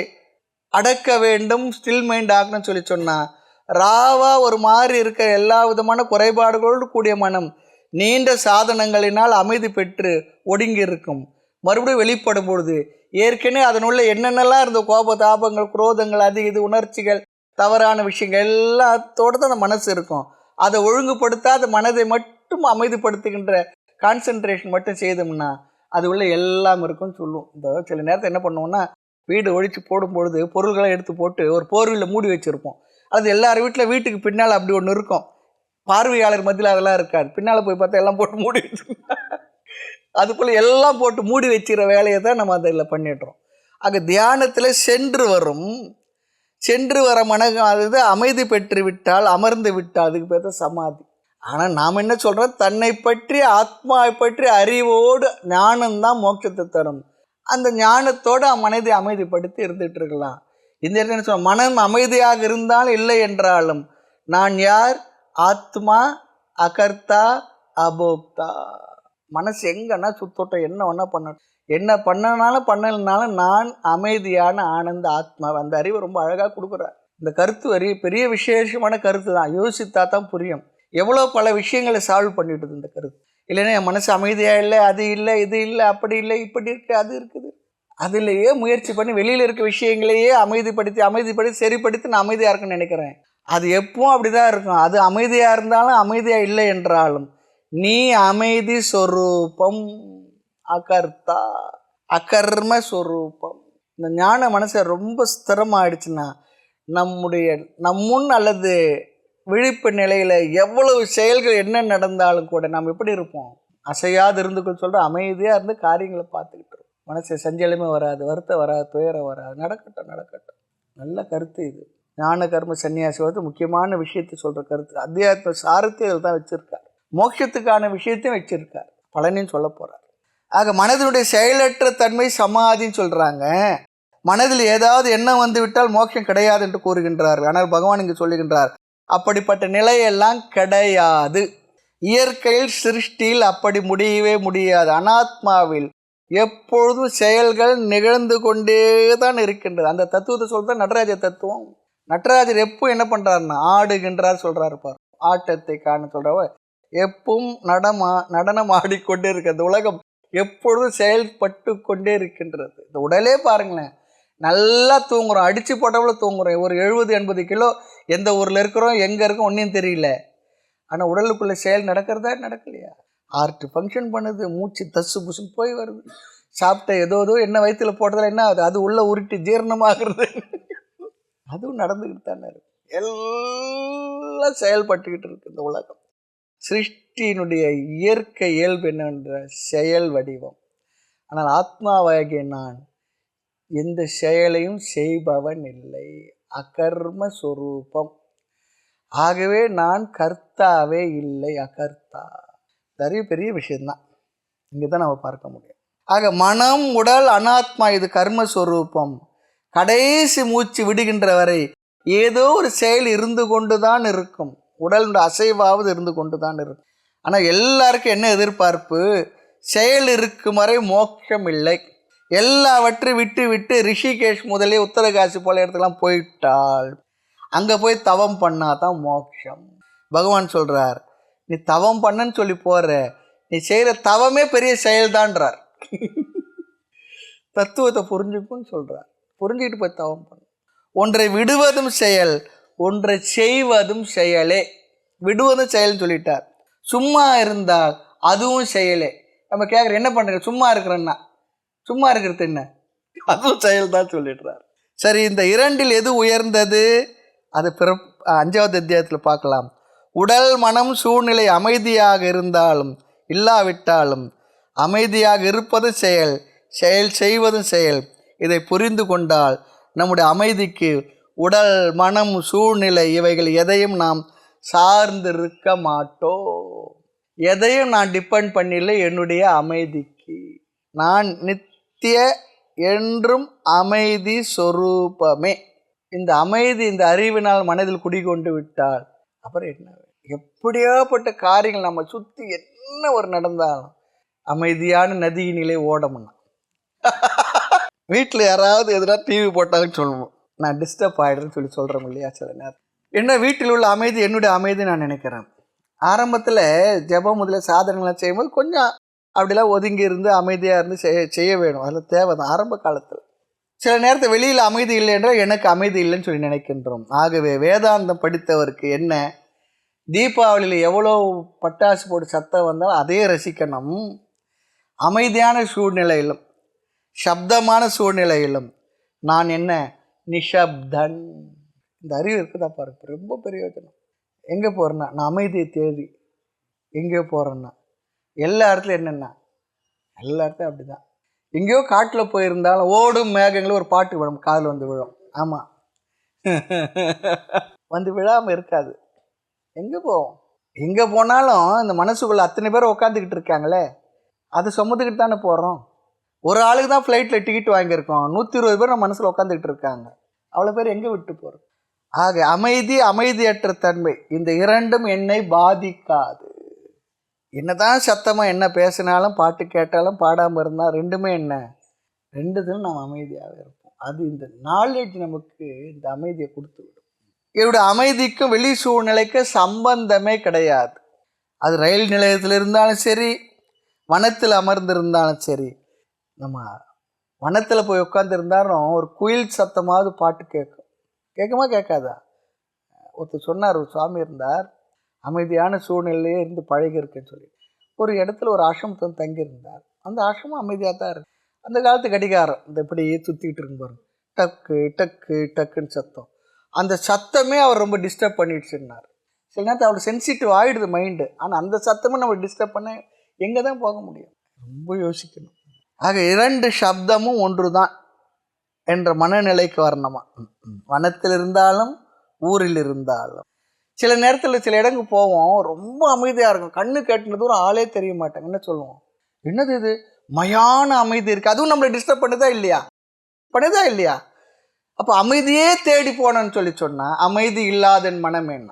அடக்க வேண்டும், ஸ்டில் மைண்ட் ஆகணும்னு சொல்லி சொன்னால், ராவாக ஒரு மாதிரி இருக்கிற எல்லா விதமான குறைபாடுகளோடு கூடிய மனம் நீண்ட சாதனங்களினால் அமைதி பெற்று ஒடுங்கி இருக்கும். மறுபடியும் வெளிப்படும் பொழுது ஏற்கனவே அதனுள்ள என்னென்னலாம் இருந்த கோப தாபங்கள் குரோதங்கள் அது இது உணர்ச்சிகள் தவறான விஷயங்கள் எல்லாத்தோடு தான் அந்த மனசு இருக்கும். அதை ஒழுங்குபடுத்தாத மனதை மட்டும் அமைதிப்படுத்துகின்ற கான்சன்ட்ரேஷன் மட்டும் செய்தோம்னா அது உள்ள எல்லாம் இருக்குன்னு சொல்லுவோம். இந்த சில நேரத்தை என்ன பண்ணுவோம்னா, வீடு ஒழிச்சு போடும்பொழுது பொருள்களை எடுத்து போட்டு ஒரு போர்வையில் மூடி வச்சுருப்போம். அது எல்லார் வீட்டுக்கு பின்னால் அப்படி ஒன்று இருக்கும். பார்வையாளர் மத்தியில் அதெல்லாம் இருக்காது. பின்னால் போய் பார்த்தா எல்லாம் போட்டு மூடி வச்சுருக்கோம். அதுக்குள்ளே எல்லாம் போட்டு மூடி வச்சுக்கிற வேலையை தான் நம்ம அதில் பண்ணிடுறோம். ஆக தியானத்தில் சென்று வர மனம் அது அமைதி பெற்று விட்டால், அமர்ந்து விட்டால் அதுக்கு பேர் தான் சமாதி. ஆனால் நாம் என்ன சொல்கிறோம்? தன்னை பற்றி ஆத்மாவை பற்றி அறிவோடு ஞானம்தான் மோட்சத்தை தரும். அந்த ஞானத்தோடு மனதை அமைதிப்படுத்தி இருந்துகிட்டு இருக்கலாம். இந்த இடத்துல என்ன சொல்ல, மனம் அமைதியாக இருந்தாலும் இல்லை என்றாலும் நான் யார்? ஆத்மா, அகர்த்தா, அபோக்தா. மனசு எங்கன்னா சுத்தோட்டம் என்ன வேணா பண்ணணும், என்ன பண்ணனாலும் பண்ணலனாலும் நான் அமைதியான ஆனந்த ஆத்மா. அந்த அறிவை ரொம்ப அழகாக கொடுக்குறார். இந்த கருத்து பெரிய விசேஷமான கருத்து தான். யோசித்தா தான் புரியும். எவ்வளோ பல விஷயங்களை சால்வ் பண்ணிவிடுது இந்த கருத்து. இல்லைன்னா என் மனசு அமைதியாக இல்லை, அது இல்லை, இது இல்லை, அப்படி இல்லை, இப்படி இருக்குது, அது இருக்குது. அதுலேயே முயற்சி பண்ணி வெளியில் இருக்க விஷயங்களையே அமைதிப்படுத்தி சரிப்படுத்தி நான் அமைதியாக இருக்குன்னு நினைக்கிறேன். அது எப்பவும் அப்படி தான் இருக்கும். அது அமைதியாக இருந்தாலும் அமைதியாக இல்லை என்றாலும் நீ அமைதி சொரூபம், அகர்த்தா அகர்ம சொரூபம். இந்த ஞான மனசை ரொம்ப ஸ்திரமாகிடுச்சுன்னா நம்முன் அல்லது விழிப்பு நிலையில் எவ்வளவு செயல்கள் என்ன நடந்தாலும் கூட நாம் எப்படி இருப்போம்? அசையாது இருந்துக்குன்னு சொல்கிற அமைதியாக இருந்து காரியங்களை பார்த்துக்கிட்டு இருப்போம். மனசு சஞ்சலமே வராது, வருத்தம் வராது, துயரம் வராது. நடக்கட்டும். நல்ல கருத்து இது. ஞான கர்ம சன்னியாசி முக்கியமான விஷயத்தை சொல்கிற கருத்து. அத்தியாத்ம சாரத்தை இதில் தான் வச்சுருக்கார். மோட்சத்துக்கான விஷயத்தையும் வச்சுருக்கார். பலனையும் சொல்ல போகிறார். ஆக மனதினுடைய செயலற்ற தன்மை சமாதின்னு சொல்கிறாங்க. மனதில் ஏதாவது எண்ணம் வந்து விட்டால் மோட்சம் கிடையாது என்று கூறுகின்றார்கள். ஆனால் பகவான் இங்கு சொல்லுகின்றார், அப்படிப்பட்ட நிலையெல்லாம் கிடையாது. இயற்கையில் சிருஷ்டியில் அப்படி முடியவே முடியாது. அனாத்மாவில் எப்பொழுதும் செயல்கள் நிகழ்ந்து கொண்டே தான் இருக்கின்றது. அந்த தத்துவத்தை சொல்லிதான் நடராஜ தத்துவம். நடராஜர் எப்போ என்ன பண்ணுறாருன்னா ஆடுகின்றார் சொல்கிறாரு பார். ஆட்டத்தை காண சொல்கிறவ எப்பவும் நடனம் ஆடிக்கொண்டே இருக்கு. அந்த உலகம் எப்பொழுதும் செயல்பட்டு கொண்டே இருக்கின்றது. இந்த உடலே பாருங்களேன், நல்லா தூங்குறோம், அடித்து போட்டவளோ தூங்குறோம். ஒரு 70-80 கிலோ எந்த ஊரில் இருக்கிறோம், எங்கே இருக்கோம் ஒன்றையும் தெரியல. ஆனால் உடலுக்குள்ளே செயல் நடக்கிறதா நடக்கலையா? ஹார்ட் ஃபங்க்ஷன் பண்ணுது, மூச்சு தசு புசுன்னு போய் வருது. சாப்பிட்ட ஏதோ என்ன வயிற்றில் போட்டதில் என்ன ஆகுது? அது உள்ளே உருட்டி ஜீரணமாகிறது. அதுவும் நடந்துக்கிட்டு தானே இருக்கு. எல்லாம் செயல்பட்டுக்கிட்டு இருக்கு இந்த உலகம். சிருஷ்டியினுடைய இயற்கை இயல்பு என்னென்ற செயல் வடிவம். ஆனால் ஆத்மாவாகிய நான் எந்த செயலையும் செய்பவன் இல்லை, அகர்ம சொரூபம். ஆகவே நான் கர்த்தாவே இல்லை, அகர்த்தா. நிறைய பெரிய விஷயம்தான் இங்கே தான் நம்ம பார்க்க முடியும். ஆக மனம் உடல் அனாத்மா, இது கர்மஸ்வரூபம். கடைசி மூச்சு விடுகின்ற வரை ஏதோ ஒரு செயல் இருந்து கொண்டு தான் இருக்கும், உடலுடைய அசைவாவது இருந்து கொண்டு தான் இருக்கும். ஆனால் எல்லாருக்கும் என்ன எதிர்பார்ப்பு? செயல் இருக்கும் வரை மோட்சம் இல்லை. எல்லாவற்றையும் விட்டு விட்டு ரிஷிகேஷ் முதலே உத்தரகாசி போல இடத்துக்கெல்லாம் போயிட்டால் அங்கே போய் தவம் பண்ணாதான் மோட்சம். பகவான் சொல்கிறார், நீ தவம் பண்ணன்னு சொல்லி போகிற, நீ செய்கிற தவமே பெரிய செயல்தான்றார். தத்துவத்தை புரிஞ்சுக்குன்னு சொல்கிறார். புரிஞ்சுக்கிட்டு போய் தவம் பண்ண. ஒன்றை விடுவதும் செயல், ஒன்றை செய்வதும் செயலே. விடுவதும் செயல்னு சொல்லிட்டார். சும்மா இருந்தால் அதுவும் செயலே. நம்ம கேட்குற என்ன பண்ணுறீங்க, சும்மா இருக்கிறேன்னா, சும்மா இருக்கிறது என்ன, அதுவும் செயல் தான் சொல்லிடுறார். சரி, இந்த இரண்டில் எது உயர்ந்தது? அது 5வது அத்தியாயத்தில் பார்க்கலாம். உடல் மனம் சூழ்நிலை அமைதியாக இருந்தாலும் இல்லாவிட்டாலும் அமைதியாக இருப்பதும் செயல், செயல் செய்வதும் செயல். இதை புரிந்து கொண்டால் நம்முடைய அமைதிக்கு உடல் மனம் சூழ்நிலை இவைகள் எதையும் நாம் சார்ந்திருக்க மாட்டோம். எதையும் நான் டிபெண்ட் பண்ணிஇல்லை என்னுடைய அமைதிக்கு. நான் நித்திய என்றும் அமைதி சொரூபமே. இந்த அமைதி இந்த அறிவினால் மனதில் குடிகொண்டு விட்டால் அப்புறம் என்ன, எப்படியாப்பட்ட காரியங்கள் நம்ம சுற்றி என்ன ஒரு நடந்தாலும் அமைதியான நதியினிலே ஓடமுன்னா. வீட்டில் யாராவது எதுனா டிவி போட்டாங்கன்னு சொல்லுவோம், நான் டிஸ்டர்ப் ஆகிடுறேன்னு சொல்கிறோம் இல்லையா சில நேரம். என்ன வீட்டில் உள்ள அமைதி என்னுடைய அமைதி நான் நினைக்கிறேன். ஆரம்பத்தில் ஜெபம் முதல்ல சாதனைலாம் செய்யும்போது கொஞ்சம் அப்படிலாம் ஒதுங்கி இருந்து அமைதியாக இருந்து செய்ய வேணும், அதில் தேவை தான் ஆரம்ப காலத்தில். சில நேரத்தில் வெளியில் அமைதி இல்லை என்றால் எனக்கு அமைதி இல்லைன்னு சொல்லி நினைக்கின்றோம். ஆகவே வேதாந்தம் படித்தவருக்கு என்ன, தீபாவளியில் எவ்வளோ பட்டாசு போட்டு சத்தம் வந்தாலும் அதே ரசிக்கணும். அமைதியான சூழ்நிலையிலும் சப்தமான சூழ்நிலையிலும் நான் என்ன நிஷப்தன். இந்த அறிவு இருக்குதா பாருங்க, ரொம்ப பிரயோஜனம். எங்கே போகிறேன்னா நான் அமைதியை தேடி எங்கேயோ போகிறேன்னா, எல்லா இடத்துலையும் என்னென்னா எல்லா இடத்துலையும் அப்படி தான். எங்கேயோ காட்டில் போயிருந்தாலும் ஓடும் மேகங்களும் ஒரு பாட்டு விழும், காதில் வந்து விழும். ஆமாம், வந்து விழாமல் இருக்காது. எங்கே போவோம், எங்கே போனாலும் இந்த மனசுக்குள்ளே அத்தனை பேர் உட்காந்துக்கிட்டு இருக்காங்களே, அதை சுமந்துக்கிட்டு தானே போகிறோம். ஒரு ஆளுக்கு தான் ஃப்ளைட்டில் டிக்கெட் வாங்கியிருக்கோம், 120 பேர் நம்ம மனசில் உட்காந்துக்கிட்டு இருக்காங்க. அவ்வளோ பேர் எங்கே விட்டு போகிறோம்? ஆக அமைதி, அமைதியற்ற தன்மை, இந்த இரண்டும் என்னை பாதிக்காது. என்னதான் சத்தமாக என்ன பேசினாலும் பாட்டு கேட்டாலும் பாடாமல் இருந்தால் ரெண்டுமே என்ன, ரெண்டுதும் நாம் அமைதியாக இருப்போம். அது இந்த நாலேஜ் நமக்கு இந்த அமைதியை கொடுத்து விடும். இவருடைய அமைதிக்கும் வெளி சூழ்நிலைக்கு சம்பந்தமே கிடையாது. அது ரயில் நிலையத்தில் இருந்தாலும் சரி, வனத்தில் அமர்ந்திருந்தாலும் சரி. நம்ம வனத்தில் போய் உட்காந்துருந்தாலும் ஒரு குயில் சத்தமாவது பாட்டு கேட்கும், கேட்குமா கேட்காதா? ஒருத்தர் சொன்னார், ஒரு சுவாமி இருந்தார், அமைதியான சூழ்நிலையே இருந்து பழகிருக்குன்னு சொல்லி ஒரு இடத்துல ஒரு ஆசிரமத்தில் தங்கியிருந்தார். அந்த ஆசிரமம் அமைதியாக தான் இருக்கு. அந்த காலத்து கடிகாரம் இந்த இப்படியே சுற்றிக்கிட்டு இருக்கும் பாருங்க, டக்கு டக்கு டக்குன்னு சத்தம். அந்த சத்தமே அவர் ரொம்ப டிஸ்டர்ப் பண்ணிடுச்சுன்னார். சில நேரத்தில் அவருக்கு சென்சிட்டிவ் ஆகிடுது மைண்டு. ஆனால் அந்த சத்தமே நம்ம டிஸ்டர்ப் பண்ண எங்கே தான் போக முடியும்? ரொம்ப யோசிக்கணும். ஆக இரண்டு சப்தமும் ஒன்று தான் என்ற மனநிலைக்கு வரணுமா. வனத்தில் இருந்தாலும் ஊரில் இருந்தாலும் சில நேரத்தில் சில இடங்கு போவோம், ரொம்ப அமைதியாக இருக்கும், கண்ணு கேட்டுனது ஒரு ஆளே தெரிய மாட்டாங்க. என்ன சொல்லுவோம், என்னது இது மயான அமைதி இருக்குது, அதுவும் நம்மளை டிஸ்டர்ப் பண்ணுதா இல்லையா, பண்ணுதா இல்லையா? அப்போ அமைதியே தேடி போனேன்னு சொல்லி சொன்னால் அமைதி இல்லாத மனம் என்ன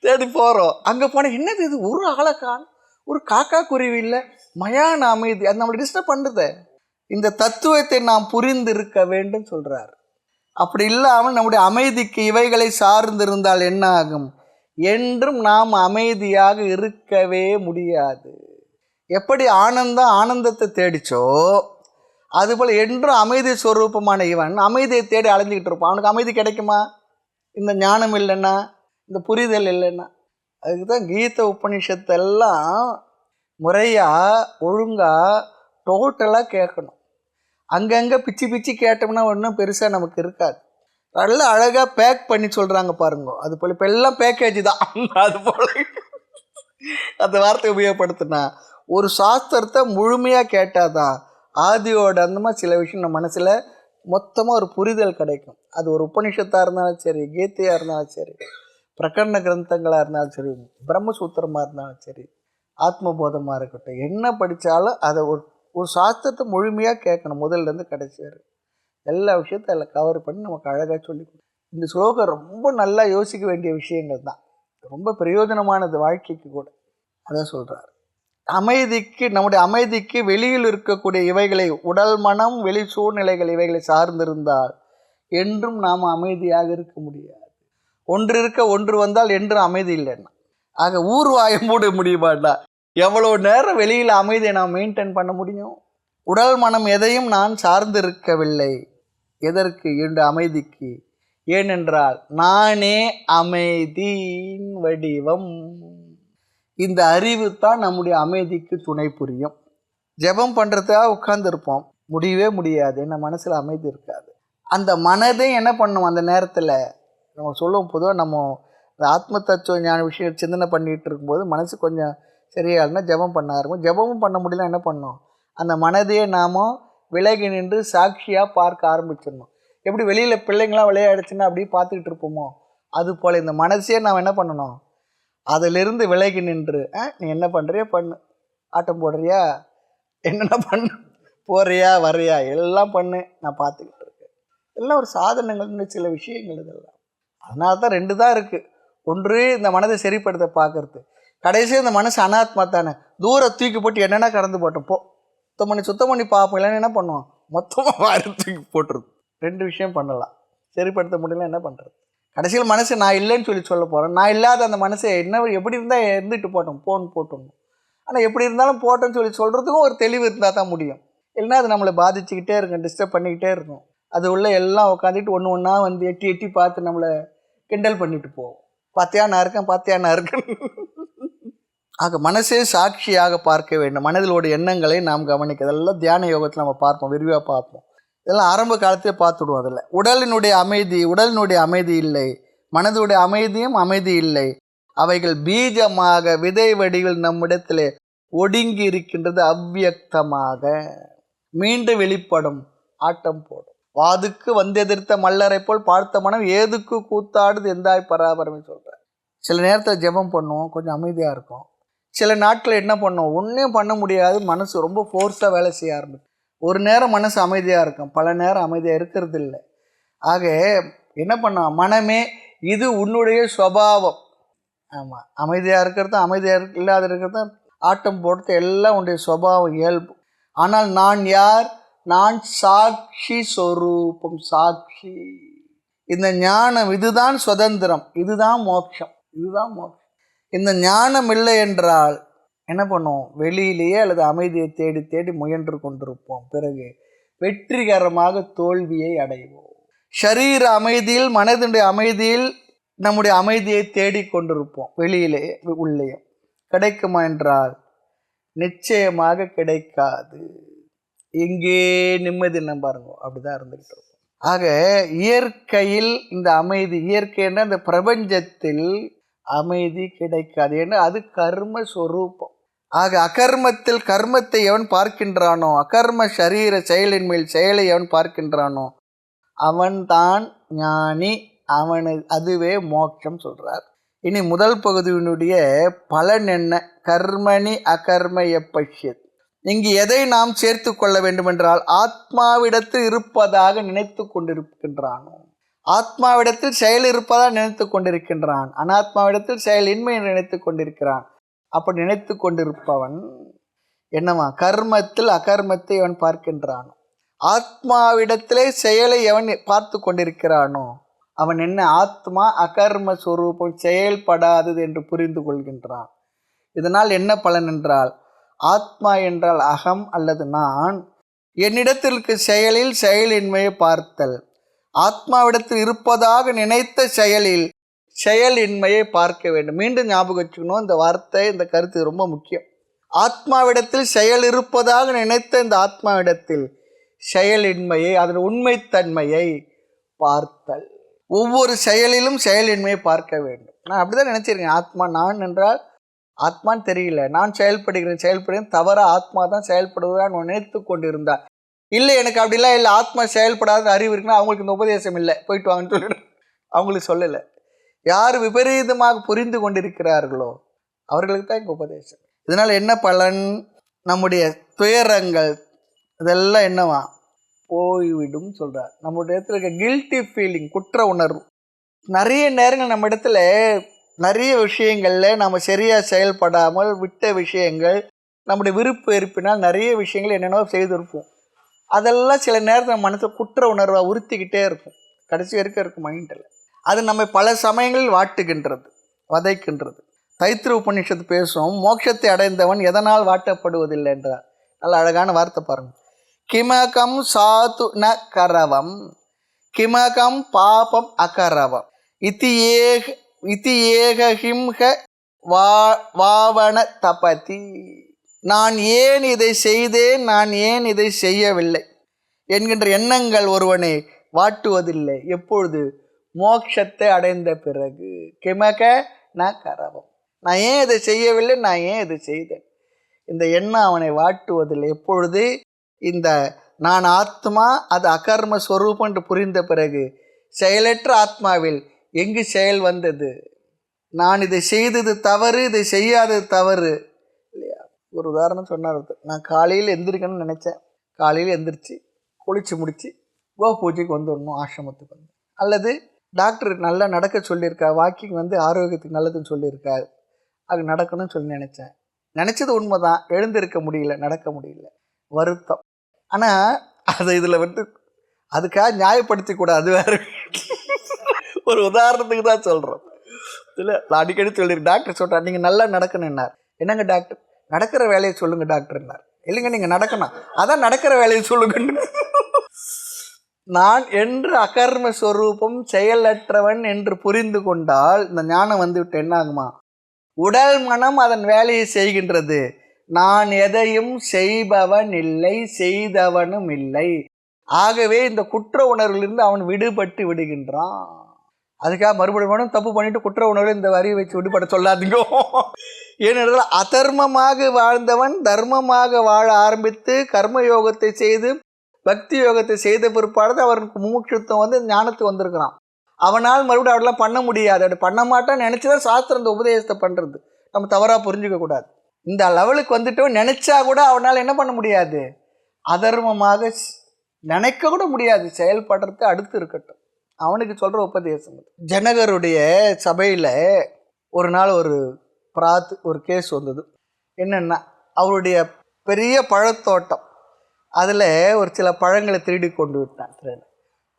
தேடி போகிறோம். அங்கே போனால் என்னது இது, ஒரு ஆளைக்கான், ஒரு காக்கா குருவி இல்லை, மயான அமைதி, அது நம்மளை டிஸ்டர்ப் பண்ணுது. இந்த தத்துவத்தை நாம் புரிந்து இருக்க வேண்டும் சொல்கிறார். அப்படி இல்லாமல் நம்முடைய அமைதிக்கு இவைகளை சார்ந்திருந்தால் என்ன ஆகும்? என்றும் நாம் அமைதியாக இருக்கவே முடியாது. எப்படி ஆனந்தம் ஆனந்தத்தை தேடிச்சோ அதுபோல் என்றும் அமைதி ஸ்வரூபமான இவன் அமைதியை தேடி அலைஞ்சிக்கிட்டு இருப்பான். அவனுக்கு அமைதி கிடைக்குமா? இந்த ஞானம் இல்லைன்னா, இந்த புரிதல் இல்லைன்னா. அதுக்கு தான் கீதை உபநிஷத்தெல்லாம் முறையாக ஒழுங்காக டோட்டலாக கேட்கணும். அங்கங்கே பிச்சு பிச்சு கேட்டோம்னா ஒன்றும் பெருசாக நமக்கு இருக்காது. நல்லா அழகாக பேக் பண்ணி சொல்கிறாங்க பாருங்க. அது போல் இப்போ எல்லாம் பேக்கேஜ் தான். அது போல் அந்த வார்த்தை உபயோகப்படுத்தினா ஒரு சாஸ்திரத்தை முழுமையாக கேட்டால் தான் ஆதியோட அந்தமாக சில விஷயம் நம்ம மனசில் மொத்தமாக ஒரு புரிதல் கிடைக்கும். அது ஒரு உபனிஷத்தாக இருந்தாலும் சரி, கீதையாக இருந்தாலும் சரி, பிரகரண கிரந்தங்களாக இருந்தாலும் சரி, பிரம்மசூத்திரமாக இருந்தாலும் சரி, ஆத்மபோதமாக இருக்கட்டும், என்ன படித்தாலும் அதை ஒரு சாஸ்திரத்தை முழுமையாக கேட்கணும். முதல்லேருந்து கடைசி வரை எல்லா விஷயத்தையும் அதில் கவர் பண்ணி நமக்கு அழகாக சொல்லி கொடுக்கும். இந்த ஸ்லோகம் ரொம்ப நல்லா யோசிக்க வேண்டிய விஷயங்கள் தான், ரொம்ப பிரயோஜனமானது வாழ்க்கைக்கு கூட. அதான் சொல்கிறார். அமைதிக்கு, நம்முடைய அமைதிக்கு வெளியில் இருக்கக்கூடிய இவைகளை, உடல் மனம் வெளி சூழ்நிலைகள் இவைகளை சார்ந்திருந்தால் என்றும் நாம் அமைதியாக இருக்க முடியாது. ஒன்று இருக்க ஒன்று வந்தால் என்றும் அமைதி இல்லைன்னா, ஆக ஊர் வாய மூட முடியுமாட்டா? எவ்வளோ நேரம் வெளியில் அமைதியை நாம் மெயின்டைன் பண்ண முடியும்? உடல் மனம் எதையும் நான் சார்ந்திருக்கவில்லை. எதற்கு? என்று அமைதிக்கு. ஏனென்றால் நானே அமைதியின் வடிவம். இந்த அறிவு தான் நம்முடைய அமைதிக்கு துணை புரியும். ஜெபம் பண்ணுறதுக்காக உட்கார்ந்துருப்போம், முடியவே முடியாது, என்ன மனசில் அமைதி இருக்காது. அந்த மனதை என்ன பண்ணும்? அந்த நேரத்தில் நம்ம சொல்லுவோம், பொதுவாக நம்ம ஆத்ம தத்துவ ஞான விஷயம் சிந்தனை பண்ணிகிட்டு இருக்கும்போது மனசு கொஞ்சம் சரியாகனா ஜெபம் பண்ண ஆரம்பிக்கும். ஜெபமும் பண்ண முடியல, என்ன பண்ணோம்? அந்த மனதையே நாம் விலகி நின்று சாட்சியாக பார்க்க ஆரம்பிச்சிடணும். எப்படி வெளியில் பிள்ளைங்களாம் விளையாடுச்சுன்னா அப்படியே பார்த்துக்கிட்டு இருப்போமோ, அது போல் இந்த மனசையே நாம் என்ன பண்ணணும்? அதிலிருந்து விலகி நின்று, நீ என்ன பண்ணுறியா பண்ணு, ஆட்டம் போடுறியா, என்னென்ன பண்ணு, போறியா வர்றியா, எல்லாம் பண்ணு, நான் பார்த்துக்கிட்டு இருக்கேன். எல்லாம் ஒரு சாதனங்கள்னு சில விஷயங்கள் இதெல்லாம். அதனால தான் ரெண்டு தான் இருக்குது. ஒன்று இந்த மனதை சரிப்படுத்த பார்க்கறது, கடைசியாக இந்த மனசு அனாத்மா தானே, தூரம் தூக்கி போட்டு என்னென்னா கடந்து போட்டோம், போ சுத்தம் பண்ணி பார்ப்போம். இல்லைன்னா என்ன பண்ணுவோம்? மொத்தமாக வாரி தூக்கி போட்டுருது. ரெண்டு விஷயம் பண்ணலாம். சரிப்படுத்த முடியல என்ன பண்ணுறது? கடைசியில் மனசு நான் இல்லைன்னு சொல்ல போகிறேன். நான் இல்லாத அந்த மனசை என்ன எப்படி இருந்தால் இருந்துட்டு போட்டோம். ஆனால் எப்படி இருந்தாலும் போட்டோன்னு சொல்கிறதுக்கும் ஒரு தெளிவு இருந்தால் தான் முடியும். இல்லைன்னா அது நம்மளை பாதிச்சுக்கிட்டே இருக்கும், டிஸ்டர்ப் பண்ணிக்கிட்டே இருக்கும். அது உள்ள எல்லாம் உட்காந்துட்டு ஒன்று ஒன்றா வந்து எட்டி எட்டி பார்த்து நம்மளை கிண்டல் பண்ணிட்டு போவோம். பார்த்தியா நான் இருக்கேன். ஆக மனசே சாட்சியாக பார்க்க வேண்டும். மனதிலோட எண்ணங்களை நாம் கவனிக்க, அதெல்லாம் தியான யோகத்தில் நம்ம பார்ப்போம், விரிவாக பார்ப்போம். இதெல்லாம் ஆரம்ப காலத்திலே பார்த்துடுவோம். அதில் உடலினுடைய அமைதி இல்லை, மனதுடைய அமைதியும் அமைதி இல்லை. அவைகள் பீஜமாக விதை வடிவில் நம்மிடத்திலே ஒடுங்கி இருக்கின்றது, அவ்வியக்தமாக மீண்டும் வெளிப்படும், ஆட்டம் போடும். வாதுக்கு வந்தெதிர்த்த மல்லரை போல் பார்த்த மனம் ஏதுக்கு கூத்தாடுது எந்தாய் பராபரமே சொல்கிறார். சில நேரத்தில் ஜெபம் பண்ணுவோம், கொஞ்சம் அமைதியாக இருக்கும். சில நாட்கள் என்ன பண்ணுவோம், ஒன்றும் பண்ண முடியாது, மனசு ரொம்ப ஃபோர்ஸாக வேலை செய்ய ஆரம்பிக்கும். ஒரு நேரம் மனசு அமைதியாக இருக்கும், பல நேரம் அமைதியாக இருக்கிறது இல்லை. ஆக என்ன பண்ணோம்? மனமே இது உன்னுடைய சுபாவம். ஆமாம், அமைதியாக இருக்கிறது, அமைதியாக இல்லாத இருக்கிறது, ஆட்டம் போடுறது எல்லாம் உன்னுடைய சுபாவம், இயல்பு. ஆனால் நான் யார்? நான் சாட்சி சொரூபம், சாட்சி. இந்த ஞானம் இதுதான் சுதந்திரம், இதுதான் மோட்சம். இந்த ஞானம் இல்லை என்றால் என்ன பண்ணுவோம்? வெளியிலேயே அல்லது அமைதியை தேடி தேடி முயன்று கொண்டிருப்போம். பிறகு வெற்றிகரமாக தோல்வியை அடைவோம். ஷரீர அமைதியில், மனதினுடைய அமைதியில் நம்முடைய அமைதியை தேடிக்கொண்டிருப்போம். வெளியிலே உள்ளேயும் கிடைக்குமா என்றால் நிச்சயமாக கிடைக்காது. எங்கே நிம்மதி என்ன பாருங்க, அப்படிதான் இருந்துகிட்டு இருக்கும். ஆக இயற்கையில் இந்த அமைதி, இயற்கைன்னா இந்த பிரபஞ்சத்தில் அமைதி கிடைக்காது. ஏன்னா அது கர்ம சொரூபம். ஆக அகர்மத்தில் கர்மத்தை எவன் பார்க்கின்றானோ, அகர்ம சரீர செயலின் மேல் செயலை எவன் பார்க்கின்றானோ அவன் தான் ஞானி, அதுவே மோட்சம் சொல்றார். இனி முதல் பகுதியினுடைய பலன் என்ன? கர்மணி அகர்மய பஷ்யத். இங்கு எதை நாம் சேர்த்து கொள்ள வேண்டும் என்றால், ஆத்மாவிடத்தில் இருப்பதாக நினைத்து கொண்டிருக்கின்றானோ, ஆத்மாவிடத்தில் செயல் இருப்பதாக நினைத்து கொண்டிருக்கின்றான், அனாத்மாவிடத்தில் செயலின்மை நினைத்து கொண்டிருக்கிறான். அப்படி நினைத்து கொண்டிருப்பவன் என்னவா? கர்மத்தில் அகர்மத்தை அவன் பார்க்கின்றானோ, ஆத்மாவிடத்திலே செயலை எவன் பார்த்து கொண்டிருக்கிறானோ அவன் என்ன? ஆத்மா அகர்ம சொரூபம், செயல்படாதது என்று புரிந்து கொள்கின்றான். இதனால் என்ன பலன் என்றால், ஆத்மா என்றால் அகம் அல்லது நான், என்னிடத்தில் இருக்க செயலில் செயலின்மையை பார்த்தல். ஆத்மாவிடத்தில் இருப்பதாக நினைத்த செயலில் செயலின்மையை பார்க்க வேண்டும். மீண்டும் ஞாபகம் வச்சுக்கணும், இந்த வார்த்தை, இந்த கருத்து ரொம்ப முக்கியம். ஆத்மாவிடத்தில் செயல் இருப்பதாக நினைத்த இந்த ஆத்மாவிடத்தில் செயலின்மையை, அதன் உண்மைத்தன்மையை பார்த்தல். ஒவ்வொரு செயலிலும் செயலின்மையை பார்க்க வேண்டும். நான் அப்படிதான் நினைச்சிருக்கேன். ஆத்மா நான் என்றால் ஆத்மான்னு தெரியல, நான் செயல்படுகிறேன் தவறாக ஆத்மா தான் செயல்படுவதான் நினைத்து கொண்டிருந்தார். இல்லை எனக்கு அப்படிலாம் இல்லை, ஆத்மா செயல்படாத அறிவு இருக்குன்னா அவங்களுக்கு இந்த உபதேசம் இல்லை, போயிட்டு வாங்கன்னு சொல்லிடு. அவங்களுக்கு சொல்லலை. யார் விபரீதமாக புரிந்து கொண்டிருக்கிறார்களோ அவர்களுக்கு தான் இங்கே உபதேசம். இதனால் என்ன பலன்? நம்முடைய துயரங்கள் இதெல்லாம் என்னவா போய்விடும் சொல்கிறார். நம்முடைய இடத்துல இருக்க கில்ட்டி ஃபீலிங், குற்ற உணர்வு. நிறைய நேரங்கள் நம்ம இடத்துல நிறைய விஷயங்களில் நம்ம சரியாக செயல்படாமல் விட்ட விஷயங்கள், நம்முடைய விருப்ப வெறுப்பினால் நிறைய விஷயங்கள் என்னென்னோ செய்திருப்போம். அதெல்லாம் சில நேரத்தில் நம்ம மனசில் குற்ற உணர்வாக உறுத்திக்கிட்டே இருக்கும், கடைசி வரைக்கும் இருக்கும் மைண்டில். அது நம்ம பல சமயங்களில் வாட்டுகின்றது, வதைக்கின்றது. தைத்திரிய உபநிஷத்து பேசும், மோட்சத்தை அடைந்தவன் எதனால் வாட்டப்படுவதில்லை என்றார். நல்ல அழகான வார்த்தை பாருங்கள். கிமகம் சாது ந கரவம் கிமகம் பாபம் அகரவம் இதி ஏகஹிம்ஹ வாவன தபதி. நான் ஏன் இதை செய்தேன், நான் ஏன் இதை செய்யவில்லை என்கின்ற எண்ணங்கள் ஒருவனை வாட்டுவதில்லை. எப்பொழுது? மோட்சத்தை அடைந்த பிறகு. கிமக ந கரவம், நான் ஏன் இதை செய்யவில்லை, நான் ஏன் இதை செய்தேன், இந்த எண்ணம் அவனை வாட்டுவதில்லை. எப்பொழுது? இந்த நான் ஆத்மா, அது அகர்ம ஸ்வரூபம் என்று புரிந்த பிறகு. செயலற்ற ஆத்மாவில் எங்கு செயல் வந்தது? நான் இதை செய்தது தவறு, இதை செய்யாதது தவறு இல்லையா? ஒரு உதாரணம் சொன்னார். நான் காலையில் எந்திரிக்கணும்னு நினச்சேன், காலையில் எந்திரிச்சு குளிச்சு முடித்து பூஜைக்கு வந்துடணும், ஆசிரமத்துக்கு வந்து. அல்லது டாக்டர் நல்லா நடக்க சொல்லியிருக்கா, வாக்கிங் ஆரோக்கியத்துக்கு நல்லதுன்னு சொல்லியிருக்கா, அது நடக்கணும்னு சொல்லி நினச்சேன். நினச்சது உண்மை தான், எழுந்திருக்க முடியல, நடக்க முடியல, வருத்தம். ஆனால் அதை இதில் அதுக்காக நியாயப்படுத்தி கூடாது, அது வேறு. ஒரு உதாரணத்துக்கு தான் சொல்கிறோம். இல்லை, நான் அடிக்கடி சொல்லியிருக்கேன். டாக்டர் சொல்கிறார், நீங்கள் நல்லா நடக்கணுன்னார். என்னங்க டாக்டர், நடக்கிற வேலையை சொல்லுங்கள் டாக்டர்னார். இல்லைங்க, நீங்கள் நடக்கணும், அதான் நடக்கிற வேலையை சொல்லுங்கன்னு. நான் என்று அகர்ம ஸ்வரூபம், செயலற்றவன் என்று புரிந்து கொண்டால் இந்த ஞானம் வந்துவிட்டு என்ன ஆகுமா? உடல் மனம் அதன் வேலையை செய்கின்றது. நான் எதையும் செய்பவன் இல்லை, செய்தவனும் இல்லை. ஆகவே இந்த குற்ற உணர்விலிருந்து அவன் விடுபட்டு விடுகின்றான். அதுக்காக மறுபடியும் தப்பு பண்ணிட்டு குற்ற உணர்வில் இந்த வரியை வச்சு விடுபட சொல்லாதீங்க. ஏனென்றால் அதர்மமாக வாழ்ந்தவன் தர்மமாக வாழ ஆரம்பித்து கர்மயோகத்தை செய்து பக்தி யோகத்தை செய்த பிற்பாடு அவருக்கு முமுட்சுத்துவம் ஞானத்துக்கு வந்திருக்கிறான். அவனால் மறுபடியும் அவரெல்லாம் பண்ண முடியாது, அப்படி பண்ண மாட்டான்னு நினச்சிதான் சாஸ்திரம் இந்த உபதேசத்தை பண்ணுறது. நம்ம தவறாக புரிஞ்சுக்க கூடாது. இந்த லெவலுக்கு வந்துட்டோம் நினச்சா கூட அவனால் என்ன பண்ண முடியாது, அதர்மமாக நினைக்க கூட முடியாது, செயல்படுறது அடுத்து இருக்கட்டும். அவனுக்கு சொல்கிற உபதேசம். ஜனகருடைய சபையில் ஒரு நாள் ஒரு கேஸ் வந்தது. என்னென்னா, அவருடைய பெரிய பழத்தோட்டம், அதில் ஒரு சில பழங்களை திருடி கொண்டு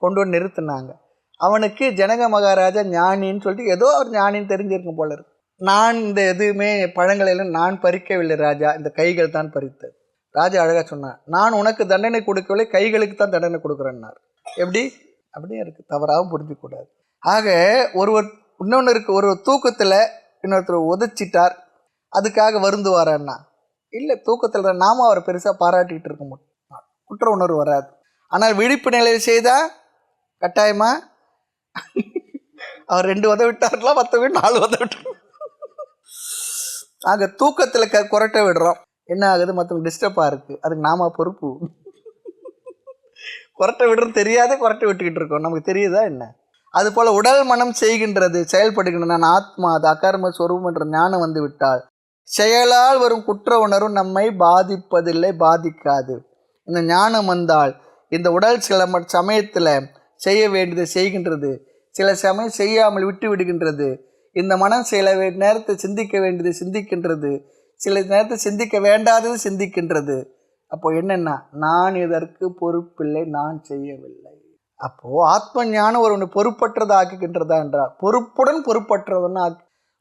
வந்து நிறுத்தினாங்க. அவனுக்கு ஜனக மகாராஜா ஞானின்னு சொல்லிட்டு ஏதோ ஒரு ஞானின்னு தெரிஞ்சிருக்கும் போல இருக்கு. நான் இந்த எதுவுமே பழங்களெல்லாம் நான் பறிக்கவில்லை ராஜா, இந்த கைகள் தான் பறித்தது. ராஜா அழகாக சொன்னான், நான் உனக்கு தண்டனை கொடுக்கவில்லை, கைகளுக்கு தான் தண்டனை கொடுக்குறேன்னார். எப்படி? அப்படியே இருக்குது, தவறாகவும் புரிஞ்சிக்கூடாது. ஆக இன்னொன்று இருக்குது, ஒரு தூக்கத்தில் இன்னொருத்தர் உதச்சிட்டார், அதுக்காக வருந்துவாரான்னா இல்லை, தூக்கத்தில் தான் நாம அவரை பெருசாக பாராட்டிக்கிட்டு இருக்க முடியும், குற்ற உணர்வு வராது. ஆனால் விழிப்பு நிலையில் செய்தால் கட்டாயமாக அவர் 2 உதவிட்டார்லாம், மற்றவங்க 4 உதவிட்டார். ஆக தூக்கத்தில் குரட்டை விடுறோம், என்ன ஆகுது, மற்றவங்க டிஸ்டர்பாக இருக்குது, அதுக்கு நாம பொறுப்பு. குரட்டை விடுறது தெரியாத குரட்டை விட்டுக்கிட்டு இருக்கோம், நமக்கு தெரியுதா என்ன? அதுபோல் உடல் மனம் செய்கின்றது, செயல்படுகின்றது. நான் ஆத்மா, அது அகர்ம ஸ்வரூபம் என்ற ஞானம் வந்து விட்டால் செயலால் வரும் குற்ற உணர்வு நம்மை பாதிப்பதில்லை, பாதிக்காது. இந்த ஞானம் வந்தால் இந்த உடல் சில சமயத்தில் செய்ய வேண்டியதை செய்கின்றது, சில சமயம் செய்யாமல் விட்டு விடுகின்றது. இந்த மனம் சில நேரத்தை சிந்திக்க வேண்டியது சிந்திக்கின்றது, சில நேரத்தை சிந்திக்க வேண்டாதது சிந்திக்கின்றது. அப்போது என்னென்னா, நான் இதற்கு பொறுப்பில்லை, நான் செய்யவில்லை. அப்போது ஆத்ம ஞானம் ஒருவனை பொறுப்பற்றதை ஆக்குகின்றதா என்றால், பொறுப்புடன் பொறுப்பற்றதுன்னு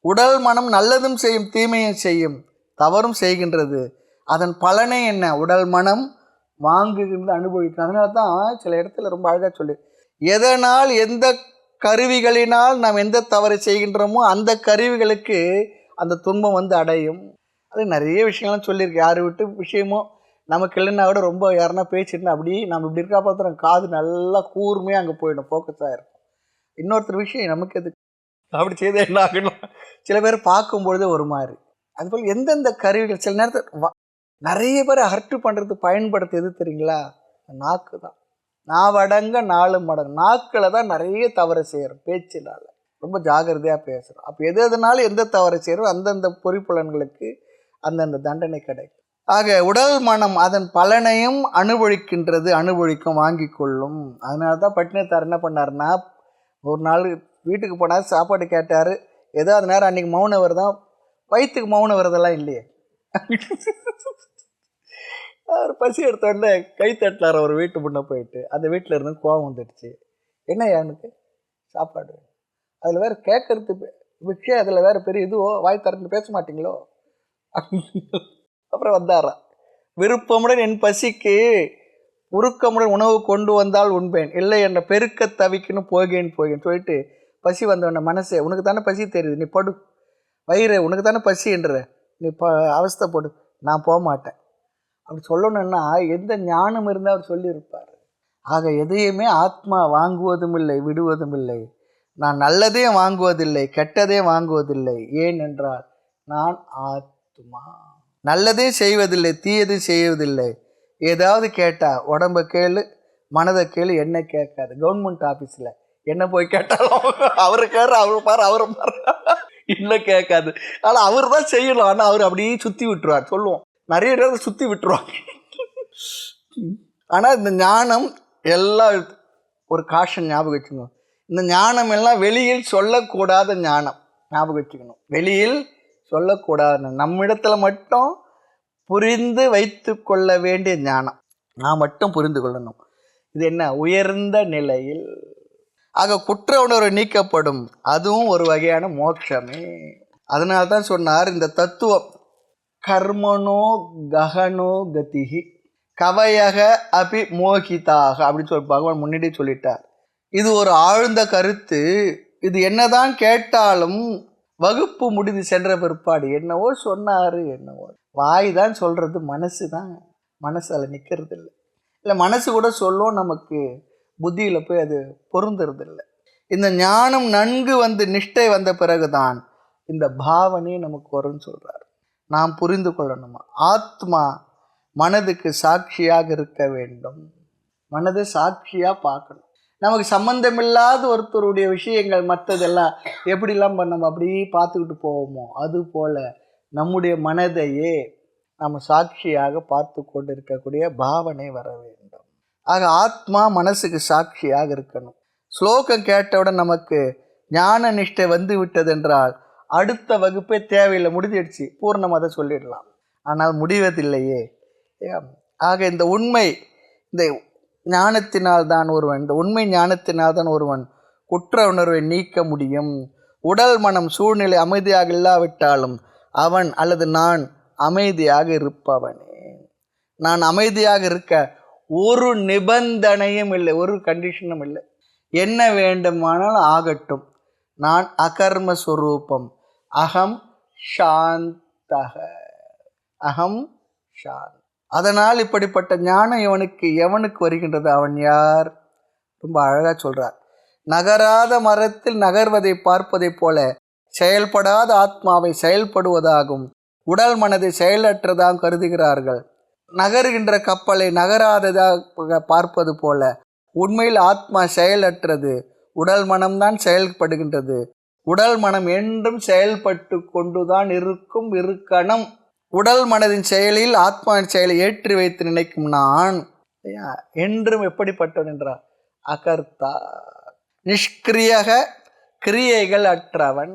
உடல் மனம் நல்லதும் செய்யும், தீமையும் செய்யும், தவறும் செய்கின்றது. அதன் பலனே என்ன? உடல் மனம் வாங்குகின்ற அனுபவிக்கும். அதனால தான் சில இடத்துல ரொம்ப அழகாக சொல்லி, எதனால் எந்த கருவிகளினால் நாம் எந்த தவறை செய்கின்றோமோ அந்த கருவிகளுக்கு அந்த துன்பம் அடையும். அது நிறைய விஷயங்கள்லாம் சொல்லியிருக்கு. யார் விட்டு விஷயமோ நமக்கு இல்லைன்னா கூட ரொம்ப யாருன்னா பேசிட்டுனா அப்படியே நம்ம இப்படி இருக்கா பார்த்துறோம், காது நல்லா கூர்மையாக அங்கே போயிடும், ஃபோக்கஸாக இருக்கும். இன்னொருத்தர் விஷயம் நமக்கு எது அப்படி செய்த என்ன ஆகணும்? சில பேர் பார்க்கும்பொழுது ஒரு மாதிரி. அதுபோல் எந்தெந்த கருவிகள் சில நேரத்தில் நிறைய பேர் ஹர்ட் பண்ணுறது பயன்படுத்த எது தெரியுங்களா? நாக்கு தான். நாவடங்க 4 மடங்கு. நாக்கில் தான் நிறைய தவறு செய்கிறோம் பேச்சினால். ரொம்ப ஜாகிரதையாக பேசுகிறோம். அப்போ எதுனாலும் எந்த தவறு செய்கிறோம் அந்தந்த பொறிப்புலன்களுக்கு அந்தந்த தண்டனை கிடைக்கும். ஆக உடல் மனம் அதன் பலனையும் அனுபவிக்கும் வாங்கி கொள்ளும். அதனால தான் பட்டினத்தார் என்ன பண்ணாருன்னா, ஒரு நாள் வீட்டுக்கு போனார், சாப்பாடு கேட்டார். ஏதோ அந்த நேரம் அன்றைக்கி மௌன விரதம், வயிற்றுக்கு மௌன விரதம்லாம் இல்லையே. அவர் பசி எடுத்தோடனே கை தட்டினார் அவர் வீட்டு முன்னே போயிட்டு. அந்த வீட்டில் இருந்து கோவம் வந்துடுச்சு. என்ன எனக்கு சாப்பாடு, அதில் வேறு கேட்கறது விஷயம், அதில் வேறு பெரிய இதுவோ, வாய் திறந்து பேச மாட்டிங்களோ. அப்புறம் வந்தாரா, விருப்பமுடன் என் பசிக்கு உருக்கமுடன் உணவு கொண்டு வந்தால் உண்பேன், இல்லை என்ற பெருக்க தவிக்கணும் போகேன்னு சொல்லிட்டு பசி வந்தவன மனசே, உனக்கு தானே பசி தெரியுது, நீ படு, வயிறு உனக்கு தானே பசின்ற, நீ அவஸ்தைப்படு, நான் போக மாட்டேன் அப்படி சொல்லணுன்னா எந்த ஞானம் இருந்தால் அவர் சொல்லியிருப்பார். ஆக எதையுமே ஆத்மா வாங்குவதும் இல்லை விடுவதும் இல்லை. நான் நல்லதையும் வாங்குவதில்லை கெட்டதையும் வாங்குவதில்லை. ஏன் என்றால் நான் ஆத்மா. நல்லதையும் செய்வதில்லை தீயதையும் செய்வதில்லை. ஏதாவது கேட்டால் உடம்பை கேளு மனதை கேளு, என்ன கேட்காது. கவர்மெண்ட் ஆஃபீஸில் என்ன போய் கேட்டாலும் அவரு கேட்ற அவரு பாரு அவரை பாரு இன்னும் கேட்காது. ஆனால் அவர் தான் செய்யலாம். ஆனால் அவர் அப்படியே சுற்றி விட்டுருவார். சொல்லுவோம் நிறைய நேரம் சுற்றி விட்டுருவாங்க. ஆனால் இந்த ஞானம் எல்லாம் ஒரு காஷன் ஞாபகம் வச்சுக்கணும். இந்த ஞானம் எல்லாம் வெளியில் சொல்லக்கூடாத ஞானம் ஞாபகம் வச்சுக்கணும். வெளியில் சொல்லக்கூடாத, நம்மிடத்தில் மட்டும் புரிந்து வைத்து கொள்ள வேண்டிய ஞானம் நான் மட்டும் புரிந்து கொள்ளணும். இது என்ன உயர்ந்த நிலையில். ஆக குற்ற உணர்வு நீக்கப்படும், அதுவும் ஒரு வகையான மோட்சமே. அதனால தான் சொன்னார் இந்த தத்துவம் கர்மனோ ககனோ கதிகி கவயக அபி மோகிதாக அப்படின்னு சொல்லி பகவான் முன்னாடியே சொல்லிட்டார். இது ஒரு ஆழ்ந்த கருத்து. இது என்னதான் கேட்டாலும் வகுப்பு முடிந்து சென்ற பிற்பாடு என்னவோ சொன்னார், என்னவோ வாய் தான் சொல்கிறது, மனசு தான் மனசு அதில் நிற்கிறது இல்லை. இல்லை மனசு கூட சொல்லும், நமக்கு புத்தியில் போய் அது பொருந்துறது இல்லை. இந்த ஞானம் நன்கு வந்து நிஷ்டை வந்த பிறகுதான் இந்த பாவனையை நமக்கு வரும்னு சொல்கிறார். நாம் புரிந்து கொள்ளணுமா, ஆத்மா மனதுக்கு சாட்சியாக இருக்க வேண்டும். மனதை சாட்சியாக பார்க்கணும். நமக்கு சம்பந்தமில்லாத ஒருத்தருடைய விஷயங்கள் மற்றதெல்லாம் எப்படிலாம் நம்ம அப்படியே பார்த்துக்கிட்டு போவோமோ, அதுபோல் நம்முடைய மனதையே நம்ம சாட்சியாக பார்த்து கொண்டு இருக்கக்கூடிய பாவனை வர வேண்டும். ஆக ஆத்மா மனசுக்கு சாட்சியாக இருக்கணும். ஸ்லோகம் கேட்டவுடன் நமக்கு ஞான நிஷ்டை வந்து விட்டதென்றால் அடுத்த வகுப்பே தேவையில்லை, முடிஞ்சிடுச்சு, பூர்ணமாக சொல்லிடலாம். ஆனால் முடிவதில்லையே. ஆக இந்த உண்மை, இந்த ஞானத்தினால் தான் ஒருவன், இந்த உண்மை ஞானத்தினால் தான் ஒருவன் குற்ற உணர்வை நீக்க முடியும். உடல் மனம் சூழ்நிலை அமைதியாக இல்லாவிட்டாலும் அவன் அல்லது நான் அமைதியாக இருப்பவனே. நான் அமைதியாக இருக்க ஒரு நிபந்தனையும் இல்லை, ஒரு கண்டிஷனும் இல்லை. என்ன வேண்டுமானாலும் ஆகட்டும், நான் அகர்மஸ்வரூபம், அகம் சாந்தக, அகம் சாந்த். அதனால் இப்படிப்பட்ட ஞானம் எவனுக்கு வருகின்றது? அவன் யார்? ரொம்ப அழகாக சொல்கிறார். நகராத மரத்தில் நகர்வதை பார்ப்பதைப் போல செயல்படாத ஆத்மாவை செயல்படுவதாகும் உடல் மனதை செயலற்றதாக கருதுகிறார்கள். நகருகின்ற கப்பலை நகராததாக பார்ப்பது போல உண்மையில் ஆத்மா செயலற்றது, உடல் மனம்தான் செயல்படுகின்றது. உடல் மனம் என்றும் செயல்பட்டு கொண்டுதான் இருக்கணும். உடல் மனதின் செயலில் ஆத்மாவின் செயலை ஏற்றி வைத்து நினைக்கும் நான் என்றும் எப்படிப்பட்டவன் என்றார்? அகர்த்தா, நிஷ்கிரியக, கிரியைகள் அற்றவன்.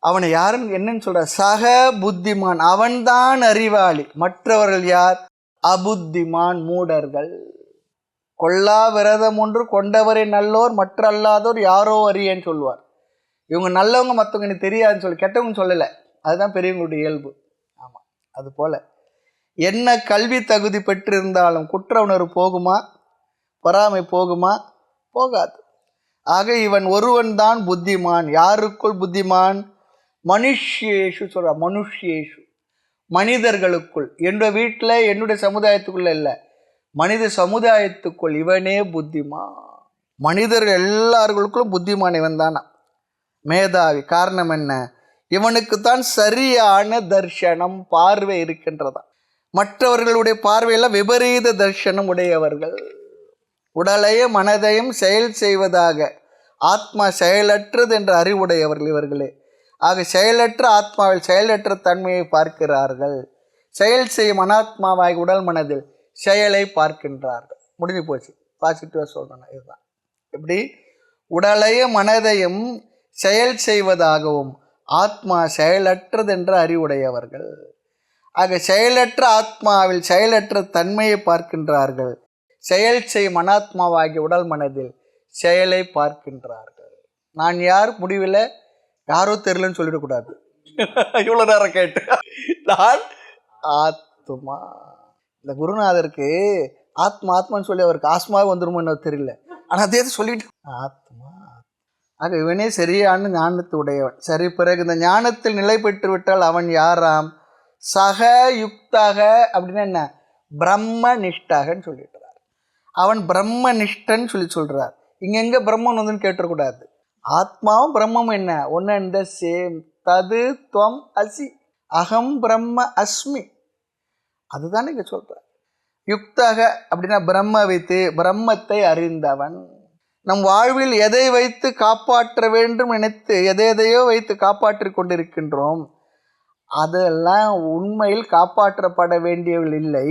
அவனை யாருன்னு என்னன்னு சொல்ற? சக புத்திமான், அவன்தான் அறிவாளி. மற்றவர்கள் யார்? அபுத்திமான், மூடர்கள். கொல்லா விரதம் ஒன்று கொண்டவரை நல்லோர் மற்ற அல்லாதோர் யாரோ அறியன்னு சொல்லுவார். இவங்க நல்லவங்க மற்றவங்க எனக்கு தெரியாதுன்னு சொல்லி கெட்டவங்க சொல்லலை. அதுதான் பெரியவங்களுடைய இயல்பு. ஆமாம், அது போல் என்ன கல்வி தகுதி பெற்றிருந்தாலும் குற்ற உணர்வு போகுமா? பொறாமை போகுமா? போகாது. ஆக இவன் ஒருவன் தான் புத்திமான். யாருக்குள் புத்திமான்? மனுஷ்யேஷு சொல்ற, மனுஷ்யேஷு, மனிதர்களுக்குள். என்னுடைய வீட்டில் என்னுடைய சமுதாயத்துக்குள்ள இல்லை, மனித சமுதாயத்துக்குள் இவனே புத்திமான். மனிதர்கள் எல்லார்களுக்கும் புத்திமான் இவன் தானா, மேதாவி. காரணம் என்ன? இவனுக்குத்தான் சரியான தர்ஷனம், பார்வை இருக்கின்றதா. மற்றவர்களுடைய பார்வையெல்லாம் விபரீத தர்ஷனம் உடையவர்கள். உடலையும் மனதையும் செயல் செய்வதாக ஆத்மா செயலற்றது என்ற அறிவுடையவர்கள் இவர்களே. ஆக செயலற்ற ஆத்மாவில் செயலற்ற தன்மையை பார்க்கிறார்கள். செயல் செய்யும் அனாத்மாவாகி உடல் மனதில் செயலை பார்க்கின்றார்கள். முடிஞ்சு போச்சு. பாசிட்டிவாக சொல்லணும். இதுதான் எப்படி உடலையும் மனதையும் செயல் செய்வதாகவும் ஆத்மா செயலற்றது என்ற அறிவுடையவர்கள். ஆக செயலற்ற ஆத்மாவில் செயலற்ற தன்மையை பார்க்கின்றார்கள். செயல் செய்யும் அனாத்மாவாகிய உடல் மனதில் செயலை பார்க்கின்றார்கள். நான் யார்? முடிவில் யாரோ தெரியலன்னு சொல்லிடக்கூடாது. இவ்வளோ நேரம் கேட்டு நான் ஆத்மா. இந்த குருநாதருக்கு ஆத்மா ஆத்மான்னு சொல்லி அவருக்கு ஆத்மாவே வந்துருமோ தெரியல, ஆனால் அதே சொல்லிட்டு ஆத்மா. ஆக இவனே சரியான ஞானத்து உடையவன். சரி, பிறகு இந்த ஞானத்தில் நிலை பெற்று விட்டால் அவன் யாராம்? சக யுக்தாக அப்படின்னா என்ன? பிரம்ம நிஷ்டகன்னு சொல்லிட்டுறார். அவன் பிரம்ம நிஷ்டன் சொல்றார். இங்கெங்க பிரம்மன் வந்துன்னு கேட்டுறக்கூடாது. ஆத்மாவும் பிரம்மம் என்ன ஒன்று? இந்த சேம். தது துவம் அசி, அகம் பிரம்ம அஸ்மி. அதுதானே இங்கே சொல்கிறார். யுக்தக அப்படின்னா பிரம்ம வைத்து, பிரம்மத்தை அறிந்தவன். நம் வாழ்வில் எதை வைத்து காப்பாற்ற வேண்டும் நினைத்து எதையோ வைத்து காப்பாற்றி கொண்டிருக்கின்றோம், அதெல்லாம் உண்மையில் காப்பாற்றப்பட வேண்டியவள் இல்லை.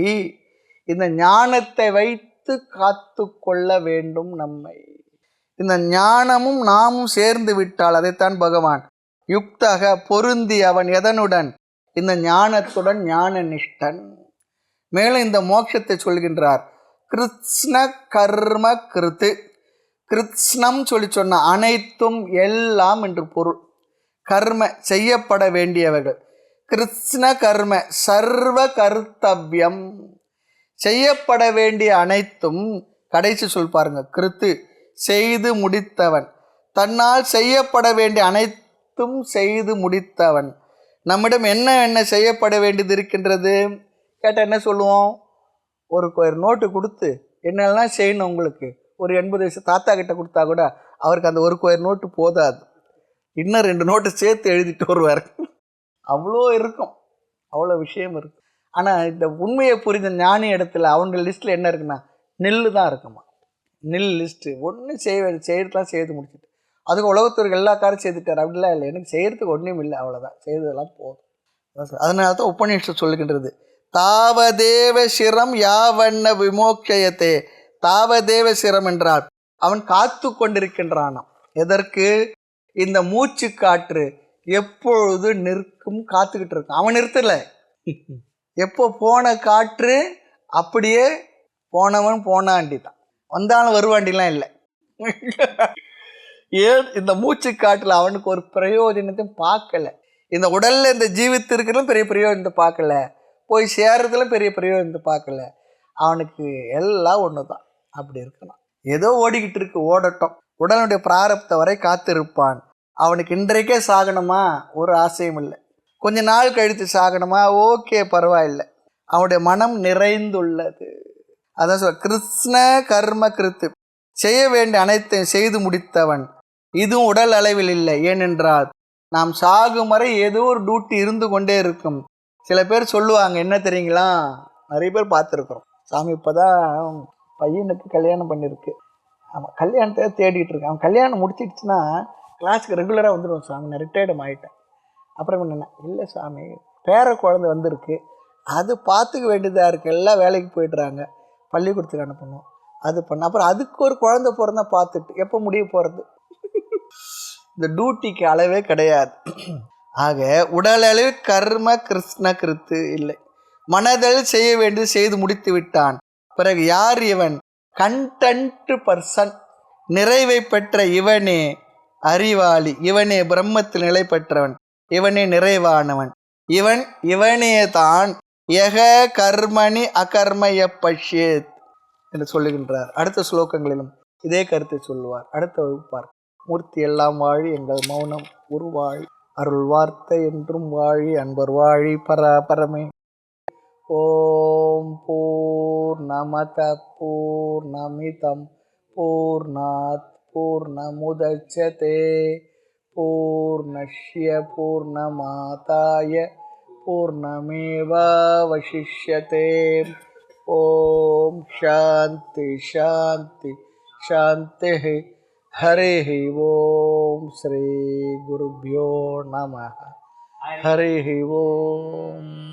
இந்த ஞானத்தை வைத்து காத்து கொள்ள வேண்டும் நம்மை. இந்த ஞானமும் நாமும் சேர்ந்து விட்டால் அதைத்தான் பகவான் யுக்தக பொருந்தி அவன் எதனுடன்? இந்த ஞானத்துடன் ஞான நிஷ்டன். மேலும் இந்த மோட்சத்தை சொல்கின்றார். கிருஷ்ண கர்ம கிருத்து. கிருஷ்ணம் சொன்ன அனைத்தும் எல்லாம் என்று பொருள். கர்ம செய்யப்பட வேண்டியவர்கள். கிருஷ்ண கர்ம சர்வ கர்த்தவ்யம், செய்யப்பட வேண்டிய அனைத்தும். கடைசி சொல் பாருங்க, கிருத்து செய்து முடித்தவன். தன்னால் செய்யப்பட வேண்டிய அனைத்தும் செய்து முடித்தவன். நம்மிடம் என்ன செய்யப்பட வேண்டியது இருக்கின்றது கேட்டால் என்ன சொல்லுவோம்? ஒரு நோட்டு கொடுத்து என்னெல்லாம் செய்யணும் உங்களுக்கு, ஒரு 80 வயசு தாத்தா கிட்ட கொடுத்தா கூட அவருக்கு அந்த ஒரு நோட்டு போதாது, இன்னும் 2 நோட்டு சேர்த்து எழுதிட்டு வருவார். அவ்வளோ இருக்கும், அவ்வளோ விஷயம் இருக்கும். ஆனால் இந்த உண்மையை புரிந்த ஞானி இடத்துல அவங்க லிஸ்ட்டில் என்ன இருக்குன்னா நெல்லு தான் இருக்குமா. நெல் லிஸ்ட்டு ஒன்றும் செய்யறதுலாம் செய்து முடிச்சுட்டு அதுக்கு உலகத்தூருக்கு எல்லா காரும் செய்துட்டார். அப்படிலாம் இல்லை, எனக்கு செய்கிறதுக்கு ஒன்றும் இல்லை, அவ்வளோதான், செய்ததெல்லாம் போதும். அதனால தான் உபநிஷத்து சொல்லுகின்றது, தாவதேவ சிரம் யாவண்ண விமோக்ஷயத்தே. தாவதேவ சிரம் என்றால் அவன் காத்து கொண்டிருக்கின்றானாம். எதற்கு? இந்த மூச்சு காற்று எப்பொழுது நிற்கும் காத்துக்கிட்டு இருக்கான். அவன் நிறுத்தல. எப்போ போன காற்று அப்படியே போனவன் போனாண்டி தான், வந்தாலும் வருவாண்டிலாம் இல்லை. ஏன்? இந்த மூச்சு காட்டில் அவனுக்கு ஒரு பிரயோஜனத்தையும் பார்க்கல. இந்த உடல்ல இந்த ஜீவித்து இருக்கிறதும் பெரிய பிரயோஜனத்தை பார்க்கல, போய் சேர்றதுல பெரிய பிரயோஜனத்தை பார்க்கல. அவனுக்கு எல்லாம் ஒன்று தான். அப்படி இருக்கலாம். ஏதோ ஓடிக்கிட்டு இருக்கு, ஓடட்டும். உடலுடைய பிராரப்த வரை காத்திருப்பான். அவனுக்கு இன்றைக்கே சாகணுமா ஒரு ஆசையும் இல்லை, கொஞ்ச நாள் கழித்து சாகணுமா ஓகே பரவாயில்லை. அவனுடைய மனம் நிறைந்துள்ளது. அதான் சொல்ல, கிருஷ்ண கர்ம கிருத்து, செய்ய வேண்டிய அனைத்தையும் செய்து முடித்தவன். இதுவும் உடல் அளவில் இல்லை. ஏனென்றால் நாம் சாகும் வரை ஏதோ ஒரு டியூட்டி இருந்து கொண்டே இருக்கும். சில பேர் சொல்லுவாங்க, என்ன தெரியுங்களா, நிறைய பேர் பார்த்துருக்குறோம், சாமி இப்போதான் பையனுக்கு கல்யாணம் பண்ணியிருக்கு, ஆமாம் கல்யாணத்தை தேடிட்டு இருக்கேன், அவன் கல்யாணம் முடிச்சிடுச்சுன்னா கிளாஸுக்கு ரெகுலராக வந்துடுவோம் சாமி, நான் ரிட்டையர்டும் ஆகிட்டேன். அப்புறம் என்னென்ன, இல்லை சாமி பேர குழந்தை வந்திருக்கு, அது பார்த்துக்க வேண்டியதாக இருக்குது, எல்லாம் வேலைக்கு போய்ட்றாங்க, பள்ளிக்கூடத்துக்கு அனுப்பணும், அது பண்ண, அப்புறம் அதுக்கு ஒரு குழந்தை பிறந்தா பார்த்துட்டு எப்போ முடிய போகிறது. இந்த டியூட்டிக்கு அளவே கிடையாது. ஆக உடலளவில் கர்ம கிருஷ்ண கிருத்து இல்லை. மனதில் செய்ய வேண்டியது செய்து முடித்து விட்டான். பிறகு யார் இவன்? கண்டென்ட் பர்சன், நிறைவை பெற்ற இவனே அறிவாளி, இவனே பிரம்மத்தில் நிலை பெற்றவன், இவனே நிறைவானவன், இவனே தான் யக கர்மணி அகர்மய பஷ்யேத் என்று சொல்லுகின்றார். அடுத்த ஸ்லோகங்களிலும் இதே கருத்தை சொல்லுவார். அடுத்த வகுப்பார். மூர்த்தி எல்லாம் வாழி, எங்கள் மௌனம் உருவாழி, அருள் வார்த்தை என்றும் வாழி, அன்பர் வாழி பரமே. ஓம் பூர்ணமத பூர்ணமிதம் பூர்ணாத் பூர்ணமுதச்யதே பூர்ணஸ்ய பூர்ணமாதாய பூர்ணமேவாவசிஷ்யதே. ஓம் சாந்தி சாந்தி சாந்தி. ஹரிः ஓம். ஸ்ரீ குருப்யோ நமः. ஹரிः ஓம்.